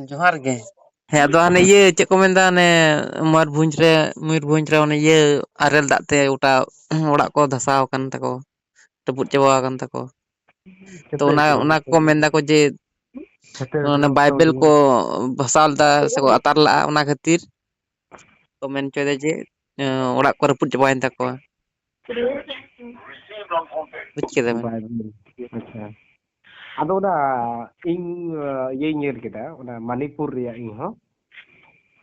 ᱡᱚᱦᱟᱨ ᱜᱮ ᱦᱮᱸ ᱟᱫᱚ ᱦᱟᱱᱮ ᱤᱭᱟᱹ ᱪᱮᱫ ᱠᱚ ᱢᱮᱱᱫᱟ ᱚᱱᱮ ᱢᱚᱭᱩᱨᱵᱷᱚᱸᱡᱽ ᱨᱮ ᱚᱱᱮ ᱤᱭᱟᱹ ᱟᱨᱮᱞ ᱫᱟᱜ ᱛᱮ ᱜᱚᱴᱟ ᱚᱲᱟᱜ ᱠᱚ ᱫᱷᱟᱥᱟᱣ ᱟᱠᱟᱱ ᱛᱟᱠᱚ ᱨᱟᱹᱯᱩᱫ ᱪᱟᱵᱟ ᱟᱠᱟᱱ ᱛᱟᱠᱚ ᱛᱚ ᱠᱷᱟᱹᱛᱤᱨ ᱪᱮᱫ ᱚᱱᱟ ᱠᱚ ᱢᱮᱱ ᱫᱟᱠᱚ ᱡᱮ ᱠᱷᱟᱹᱛᱤᱨ ᱚᱱᱟ ᱠᱟᱹᱣᱰᱤ ᱵᱟᱭᱵᱮᱞ ᱠᱚ ᱵᱷᱟᱥᱟᱣ ᱞᱮᱫᱟ ᱥᱮᱠᱚ ᱟᱛᱟᱨ ᱞᱟᱜᱼᱟ ᱚᱱᱟ ᱠᱷᱟᱹᱛᱤᱨ ᱠᱚ ᱢᱮᱱ ᱦᱚᱪᱚᱭᱮᱫᱟ ᱡᱮ ᱚᱲᱟᱜ ᱠᱚ ᱨᱟᱹᱯᱩᱫ ᱪᱟᱵᱟᱭᱮᱱ ᱛᱟᱠᱚᱣᱟ ᱵᱩᱡᱽ ᱠᱮᱫᱟ ᱵᱮᱱ ᱟᱪᱪᱷᱟ ᱟᱫᱚ ᱚᱱᱟ ᱤᱧ ᱤᱭᱟᱹᱧ ᱧᱮᱞ ᱠᱮᱫᱟ ᱚᱱᱟ ᱢᱚᱱᱤᱯᱩᱨ ᱨᱮᱭᱟᱜ ᱤᱧ ᱦᱚᱸ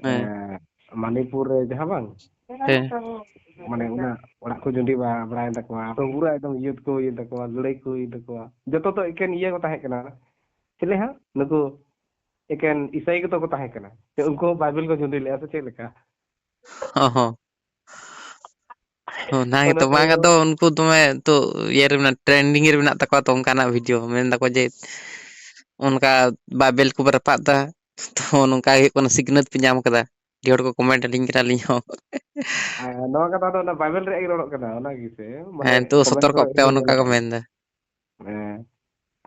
ᱦᱮᱸ ᱢᱚᱱᱤᱯᱩᱨ ᱨᱮ ᱡᱟᱦᱟᱸ ᱵᱟᱝ ᱦᱮᱸ ᱢᱟᱱᱮ ᱚᱱᱟ ᱚᱲᱟᱜ ᱠᱚ ᱡᱩᱫᱤ ᱵᱟᱲᱟᱭᱮᱱ ᱛᱟᱠᱚᱣᱟ ᱯᱩᱨᱟᱹ ᱮᱠᱫᱚᱢ ᱤᱭᱟᱹ ᱠᱚ ᱦᱩᱭᱮᱱ ᱛᱟᱠᱚᱣᱟ ᱞᱟᱹᱲᱟᱹᱭ ᱠᱚ ᱦᱩᱭᱮᱱ ᱛᱟᱠᱚᱣᱟ ᱡᱚᱛᱚ ᱫᱚ ᱮᱠᱮᱱ ᱤᱭᱟᱹ ᱠᱚ ᱛᱟᱦᱮᱸ ᱠᱟᱱᱟ ᱪᱮᱞᱮ ᱦᱟᱸᱜ ᱱᱩᱠᱩ ᱮᱠᱮᱱ ᱤᱥᱟᱹᱭ ᱜᱮᱛᱚ ᱠᱚ ᱛᱟᱦᱮᱸ ᱠᱟᱱᱟ ᱩᱱᱠᱩ ᱦᱚᱸ ᱵᱟᱭᱵᱮᱞ ᱠᱚ ᱡᱩᱫᱤ ᱞᱮᱫᱼᱟ ᱥᱮ ᱪᱮᱫ ᱞᱮᱠᱟ ᱦᱚᱸ ᱚᱱᱟ ᱚᱱᱟ ᱜᱮᱛᱚ ᱫᱚ ᱵᱟᱝ ᱟᱫᱚ ᱩᱱᱠᱩ ᱫᱚᱢᱮ ᱛᱚ ᱤᱭᱟᱹᱨᱮ ᱴᱨᱮᱱᱰᱤᱝ ᱨᱮ ᱢᱮᱱᱟᱜ ᱛᱟᱠᱚᱣᱟ ᱛᱚ ᱚᱱᱠᱟᱱᱟᱜ ᱵᱷᱤᱰᱭᱳ ᱢᱮᱱ ᱫᱟᱠᱚ ᱡᱮ ᱚᱱᱠᱟ ᱵᱟᱭᱵᱮᱞ ᱠᱚ ᱨᱟᱯᱟᱜ ᱫᱟ ᱛᱚ ᱱᱚᱝᱠᱟ ᱦᱩᱭᱩᱜ ᱠᱟᱱᱟ ᱥᱤᱠᱷᱱᱟᱹᱛ ᱯᱮ ᱧᱟᱢ ᱠᱟᱫᱟ ᱟᱹᱰᱤ ᱦᱚᱲ ᱠᱚ ᱠᱚᱢᱮᱱᱴ ᱟᱹᱞᱤᱧ ᱠᱟᱱᱟ ᱟᱹᱞᱤᱧ ᱦᱚᱸ ᱱᱚᱣᱟ ᱠᱟᱛᱷᱟ ᱫᱚ ᱚᱱᱟ ᱵᱟᱭᱵᱮᱞ ᱨᱮᱭᱟᱜ ᱜᱮ ᱨᱚᱲᱚᱜ ᱠᱟᱱᱟ ᱚᱱᱟ ᱜᱮᱥᱮ ᱢᱟᱱᱮ ᱦᱮᱸ ᱱᱤᱛᱚᱜ ᱠᱚᱢᱮᱱᱴ ᱠᱚᱨᱮ ᱥᱚᱛᱚᱨᱠᱚᱜ ᱯᱮ ᱤᱧ ᱧᱮᱞ ᱚᱱᱠᱟ ᱠᱚ ᱟᱠᱟᱫᱟ ᱢᱮᱱᱫᱟ ᱦᱮᱸ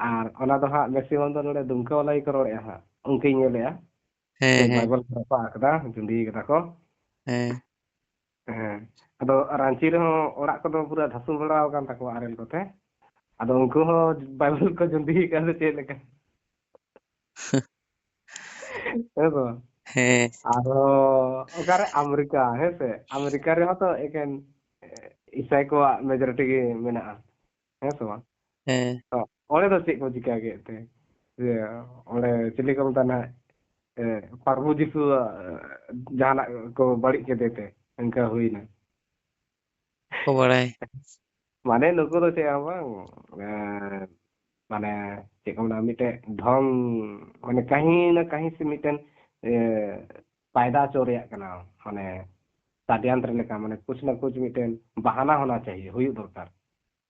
ᱟᱨ ᱚᱱᱟ ᱫᱚ ᱦᱟᱸᱜ ᱢᱮᱠᱥᱤᱢᱟᱢ ᱫᱚ ᱱᱚᱰᱮ ᱫᱩᱢᱠᱟᱹ ᱵᱟᱞᱟ ᱜᱮᱠᱚ ᱨᱚᱲᱮᱫᱼᱟ ᱦᱟᱸᱜ ᱩᱱᱠᱩᱧ ᱧᱮᱞᱮᱫᱼᱟ ᱦᱮᱸ ᱦᱮᱸ ᱵᱟᱭᱵᱮᱞ ᱠᱚ ᱨᱟᱯᱟᱜ ᱠᱟᱫᱟ ᱡᱩᱸᱰᱤ ᱠᱟᱫᱟ ᱠᱚ ᱦᱮᱸ ᱦᱮᱸ ᱟᱫᱚ ᱨᱟᱸᱪᱤ ᱨᱮᱦᱚᱸ ᱚᱲᱟᱜ ᱠᱚᱫᱚ ᱯᱩᱨᱟᱹ ᱫᱷᱟᱥᱩ ᱵᱟᱲᱟ ᱟᱠᱟᱱ ᱛᱟᱠᱚᱣᱟ ᱟᱨᱮᱞ ᱠᱚᱛᱮ ᱟᱫᱚ ᱩᱱᱠᱩ ᱦᱚᱸ ᱵᱟᱭᱵᱮᱞ ᱠᱚ ᱡᱩᱸᱰᱤ ᱟᱠᱟᱫᱟ ᱥᱮ ᱪᱮᱫ ᱞᱮᱠᱟ ᱦᱮᱸ ᱥᱮ ᱵᱟᱝ ᱦᱮᱸ ᱟᱨᱦᱚᱸ ᱚᱠᱟᱨᱮ ᱟᱢᱮᱨᱤᱠᱟ ᱦᱮᱸᱥᱮ ᱟᱢᱮᱨᱤᱠᱟ ᱨᱮᱦᱚᱸ ᱛᱚ ᱮᱠᱮᱱ ᱤᱥᱟᱹᱭ ᱠᱚᱣᱟᱜ ᱢᱮᱡᱚᱨᱤᱴᱤ ᱜᱮ ᱢᱮᱱᱟᱜᱼᱟ ᱦᱮᱸ ᱥᱮ ᱵᱟᱝ ᱦᱮᱸ ᱚᱸᱰᱮ ᱫᱚ ᱪᱮᱫ ᱠᱚ ᱪᱤᱠᱟᱹ ᱠᱮᱫ ᱛᱮ ᱡᱮ ᱚᱸᱰᱮ ᱪᱤᱞᱤ ᱠᱚ ᱢᱮᱛᱟᱜᱼᱟ ᱯᱟᱨᱵᱷᱩ ᱡᱤᱥᱩᱣᱟᱜ ᱡᱟᱦᱟᱱᱟᱜ ᱠᱚ ᱵᱟᱹᱲᱤᱡ ᱠᱮᱫᱮ ᱛᱮ ᱚᱱᱠᱟ ᱦᱩᱭᱱᱟ ᱠᱚ ᱵᱟᱲᱟᱭ ᱢᱟᱱᱮ ᱱᱩᱠᱩ ᱫᱚ ᱪᱮᱫ ᱦᱚᱸ ᱵᱟᱝ ᱢᱟᱱᱮ ᱪᱮᱫ ᱠᱚ ᱢᱮᱱᱟ ᱢᱤᱫᱴᱮᱡ ᱰᱷᱚᱝ ᱢᱟᱱᱮ ᱠᱟᱹᱦᱤ ᱱᱟ ᱠᱟᱹᱦᱤ ᱥᱮ ᱢᱤᱫᱴᱮᱱ ᱯᱟᱭᱫᱟ ᱦᱚᱪᱚ ᱨᱮᱭᱟᱜ ᱠᱟᱱᱟ ᱢᱟᱱᱮ षड्यंत्र लेका माने कुछ ना कुछ मिटन बहाना होना चाहिए हुई दरकार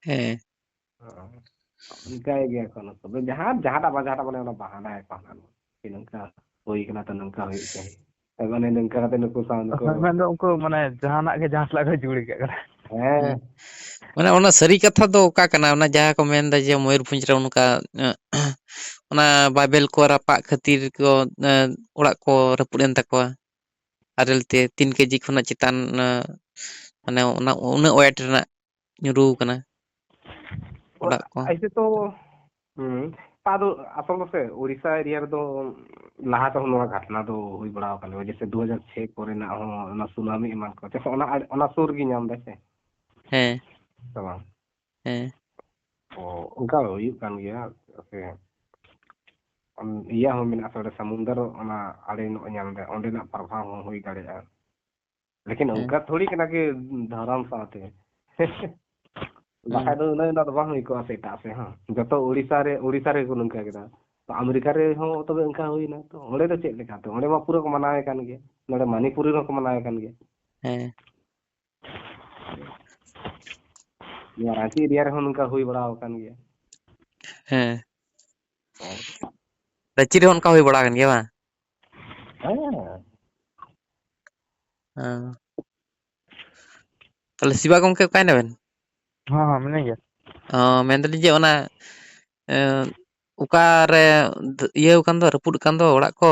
ᱦᱮᱸ ᱚᱱᱠᱟᱭ ᱜᱮᱭᱟ ᱠᱚ ᱱᱩᱠᱩ ᱫᱚ ᱡᱟᱦᱟᱸᱴᱟᱜ ᱵᱟ ᱡᱟᱦᱟᱸᱴᱟᱜ ᱢᱟᱱᱮ ᱚᱱᱟ ᱵᱟᱦᱟᱱᱟᱭ ᱠᱚ ᱱᱚᱝᱠᱟ ᱦᱩᱭ ᱠᱟᱱᱟ ᱛᱚ ᱱᱚᱝᱠᱟ ᱦᱩᱭᱩᱜ ᱪᱟᱦᱤ ᱢᱟᱱᱮ ᱱᱚᱝᱠᱟ ᱠᱟᱛᱮ ᱱᱩᱠᱩ ᱥᱟᱶ ᱱᱩᱠᱩ ᱢᱮᱱᱫᱚ ᱩᱱᱠᱩ ᱢᱟᱱᱮ ᱡᱟᱦᱟᱱᱟᱜ ᱜᱮ ᱡᱟᱦᱟᱸ ᱥᱟᱞᱟᱜ ᱠᱚ ᱡᱩᱲᱤ ᱠᱟᱜ ᱠᱟᱱᱟ ᱦᱮᱸ ᱢᱟᱱᱮ ᱚᱱᱟ ᱥᱟᱹᱨᱤ ᱠᱟᱛᱷᱟ ᱫᱚ ᱚᱠᱟ ᱠᱟᱱᱟ ᱚᱱᱟ ᱡᱟᱦᱟᱸ ᱠᱚ ᱢᱮᱱᱫᱟ ᱡᱮ ᱢᱚᱭᱩᱨᱵᱷᱚᱸᱡᱽ ᱨᱮ ᱚᱱᱠᱟ ᱚᱱᱟ ᱵᱟᱭᱵᱮᱞ ᱠᱚ ᱨᱟᱯᱟᱜ ᱠᱷᱟᱹᱛᱤᱨ ᱠᱚ ᱚᱲᱟᱜ ᱠᱚ ᱨᱟᱹᱯᱩᱫ ᱮᱱ ᱛᱟᱠᱚᱣᱟ ᱟᱨᱮᱞ ᱛᱮ 3 ᱠᱮᱡᱤ ᱠᱷᱚᱱᱟᱜ ᱪᱮᱛᱟᱱ ᱢᱟᱱᱮ ᱚᱱᱟ ᱩᱱᱟᱹᱜ ᱳᱭᱮᱴ ᱨᱮᱱᱟᱜ ᱧᱩᱨᱩ ᱠᱟᱱᱟ ᱚᱲᱟᱜ ᱠᱚ ऐसे तो ᱟᱫᱚ ᱟᱥᱚᱞ ᱫᱚ ᱥᱮ ᱩᱲᱤᱥᱥᱟ ᱮᱨᱤᱭᱟ ᱨᱮᱫᱚ ᱞᱟᱦᱟ ᱛᱮᱦᱚᱸ ᱱᱚᱣᱟ ᱜᱷᱚᱴᱚᱱᱟ ᱫᱚ ᱦᱩᱭ ᱵᱟᱲᱟ ᱟᱠᱟᱱ ᱜᱮᱭᱟ ᱡᱮᱥᱮ 2006 ᱠᱚᱨᱮᱱᱟᱜ ᱦᱚᱸ ᱚᱱᱟ ᱥᱩᱱᱟᱢᱤ ᱮᱢᱟᱱ ᱠᱚ ᱚᱱᱟ ᱥᱩᱨ ᱜᱮ ᱧᱟᱢ ᱫᱟᱭ ᱥᱮ ᱦᱮᱸ ᱥᱮ ᱵᱟᱝ ᱦᱮᱸ ᱚᱱᱠᱟ ᱦᱩᱭᱩᱜ ᱠᱟᱱ ᱜᱮᱭᱟ ᱥᱮ ᱤᱭᱟᱹ ᱦᱚᱸ ᱢᱮᱱᱟᱜᱼᱟ ᱚᱸᱰᱮ ᱥᱚᱢᱩᱱᱫᱚᱨ ᱚᱱᱟ ᱟᱲᱮ ᱧᱚᱜ ᱧᱟᱢᱫᱟ ᱚᱸᱰᱮᱱᱟᱜ ᱯᱨᱚᱵᱷᱟᱵ ᱦᱚᱸ ᱦᱩᱭ ᱫᱟᱲᱮᱭᱟᱜᱼᱟ ᱞᱮᱠᱤᱱ ᱦᱮᱸ ᱚᱱᱠᱟ ᱛᱷᱚᱲᱤ ᱠᱟᱱᱟ ᱠᱤ ᱫᱷᱚᱨᱚᱢ ᱥᱟᱶᱛᱮ ᱦᱮᱸ ᱵᱟᱠᱷᱟᱡ ᱫᱚ ᱩᱱᱟᱹᱜ ᱫᱚ ᱵᱟᱝ ᱦᱩᱭ ᱠᱚᱜᱼᱟ ᱥᱮ ᱮᱴᱟᱜ ᱥᱮᱫ ᱦᱚᱸ ᱡᱚᱛᱚ ᱩᱲᱤᱥᱥᱟ ᱨᱮᱠᱚ ᱱᱚᱝᱠᱟ ᱠᱮᱫᱟ ᱟᱢᱮᱨᱤᱠᱟ ᱨᱮᱦᱚᱸ ᱛᱚᱵᱮ ᱚᱱᱠᱟ ᱦᱩᱭᱱᱟ ᱛᱚ ᱚᱸᱰᱮ ᱫᱚ ᱪᱮᱫ ᱞᱮᱠᱟᱛᱮ ᱚᱸᱰᱮ ᱢᱟ ᱯᱩᱨᱟᱹ ᱠᱚ ᱢᱟᱱᱟᱣᱮ ᱠᱟᱱ ᱜᱮᱭᱟ ᱱᱚᱰᱮ ᱢᱚᱱᱤᱯᱩᱨ ᱨᱮᱦᱚᱸ ᱠᱚ ᱢᱟᱱᱟᱣᱮ ᱠᱟᱱ ᱜᱮᱭᱟ ᱦᱮᱸ ᱱᱚᱣᱟ ᱨᱟᱸᱪᱤ ᱮᱨᱤᱭᱟ ᱨᱮᱦᱚᱸ ᱱᱚᱝᱠᱟ ᱦᱩᱭ ᱵᱟᱲᱟ ᱟᱠᱟᱱ ᱜᱮᱭᱟ ᱦᱮᱸ ᱨᱟᱸᱪᱤ ᱨᱮᱦᱚᱸ ᱚᱱᱠᱟ ᱦᱩᱭ ᱵᱟᱲᱟ ᱟᱠᱟᱱ ᱜᱮᱭᱟ ᱵᱟᱝ ᱦᱮᱸ ᱦᱮᱸ ᱛᱟᱦᱚᱞᱮ ᱥᱤᱵᱟ ᱜᱚᱢᱠᱮ ᱚᱠᱟᱭ ᱱᱟᱵᱮᱱ ᱦᱚᱸ ᱦᱚᱸ ᱢᱤᱱᱟᱹᱧ ᱜᱮᱭᱟ ᱚ ᱢᱮᱱᱫᱟᱞᱤᱧ ᱡᱮ ᱚᱱᱟ ᱚᱠᱟᱨᱮ ᱤᱭᱟᱹᱣ ᱠᱟᱱ ᱫᱚ ᱨᱟᱹᱯᱩᱫ ᱟᱠᱟᱱ ᱫᱚ ᱚᱲᱟᱜ ᱠᱚ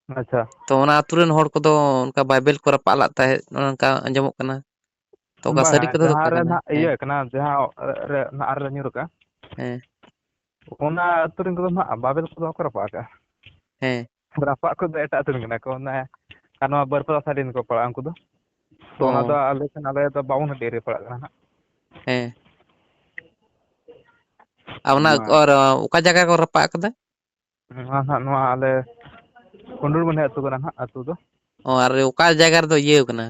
ᱟᱪᱪᱷᱟ ᱛᱚ ᱚᱱᱟ ᱟᱹᱛᱩ ᱨᱮᱱ ᱦᱚᱲ ᱠᱚᱫᱚ ᱚᱱᱠᱟ ᱵᱟᱭᱵᱮᱞ ᱠᱚ ᱨᱟᱯᱟᱜ ᱞᱟᱜ ᱛᱟᱦᱮᱸᱫ ᱚᱱᱠᱟ ᱟᱸᱡᱚᱢᱚᱜ ᱠᱟᱱᱟ ᱛᱚ ᱚᱠᱟ ᱥᱟᱹᱨᱤ ᱵᱟᱝᱟ ᱠᱟᱛᱷᱟ ᱫᱚ ᱚᱠᱟ ᱡᱟᱦᱟᱸ ᱨᱮ ᱠᱟᱱᱟ ᱱᱟᱦᱟᱜ ᱦᱮᱸ ᱤᱭᱟᱹ ᱠᱟᱱᱟ ᱡᱟᱦᱟᱸ ᱨᱮ ᱱᱟᱦᱟᱜ ᱟᱨᱮᱞ ᱧᱩᱨ ᱠᱟᱜᱼᱟ ᱦᱮᱸ ᱚᱱᱟ ᱟᱹᱛᱩ ᱨᱮᱱ ᱠᱚᱫᱚ ᱦᱟᱸᱜ ᱵᱟᱵᱮᱞ ᱠᱚᱫᱚ ᱵᱟᱠᱚ ᱨᱟᱯᱟᱜ ᱠᱟᱜᱼᱟ ᱦᱮᱸ ᱨᱟᱯᱟᱜ ᱠᱚᱫᱚ ᱮᱴᱟᱜ ᱟᱹᱛᱩ ᱨᱮᱱ ᱠᱟᱱᱟ ᱠᱚ ᱟᱨ ᱱᱚᱣᱟ ᱵᱟᱹᱨᱯᱟᱫᱟ ᱥᱟᱹᱲᱤ ᱠᱚ ᱯᱟᱲᱟᱜᱼᱟ ᱩᱱᱠᱩ ᱫᱚ ᱛᱚ ᱚᱱᱟ ᱫᱚ ᱚ ᱟᱞᱮ ᱫᱚ ᱵᱟᱵᱚᱱ ᱰᱮᱨᱮ ᱯᱟᱲᱟᱜ ᱠᱟᱱᱟ ᱦᱟᱸᱜ ᱦᱮᱸ ᱟᱨ ᱚᱱᱟ ᱚᱠᱟ ᱡᱟᱭᱜᱟ ᱠᱚ ᱨᱟᱯᱟᱜ ᱠᱟᱫᱟ ᱱᱚᱣᱟ ᱦᱟᱸᱜ ᱱᱚᱣᱟ ᱟᱞᱮ ᱠᱩᱸᱰᱩᱲᱢᱚᱱᱤ ᱟᱹᱛᱩ ᱠᱟᱱᱟ ᱦᱟᱸᱜ ᱟᱹᱛᱩ ᱫᱚ ᱚ ᱟᱨ ᱚᱠᱟ ᱡᱟᱭᱜᱟ ᱨᱮᱫᱚ ᱤᱭᱟᱹᱣ ᱠᱟᱱᱟ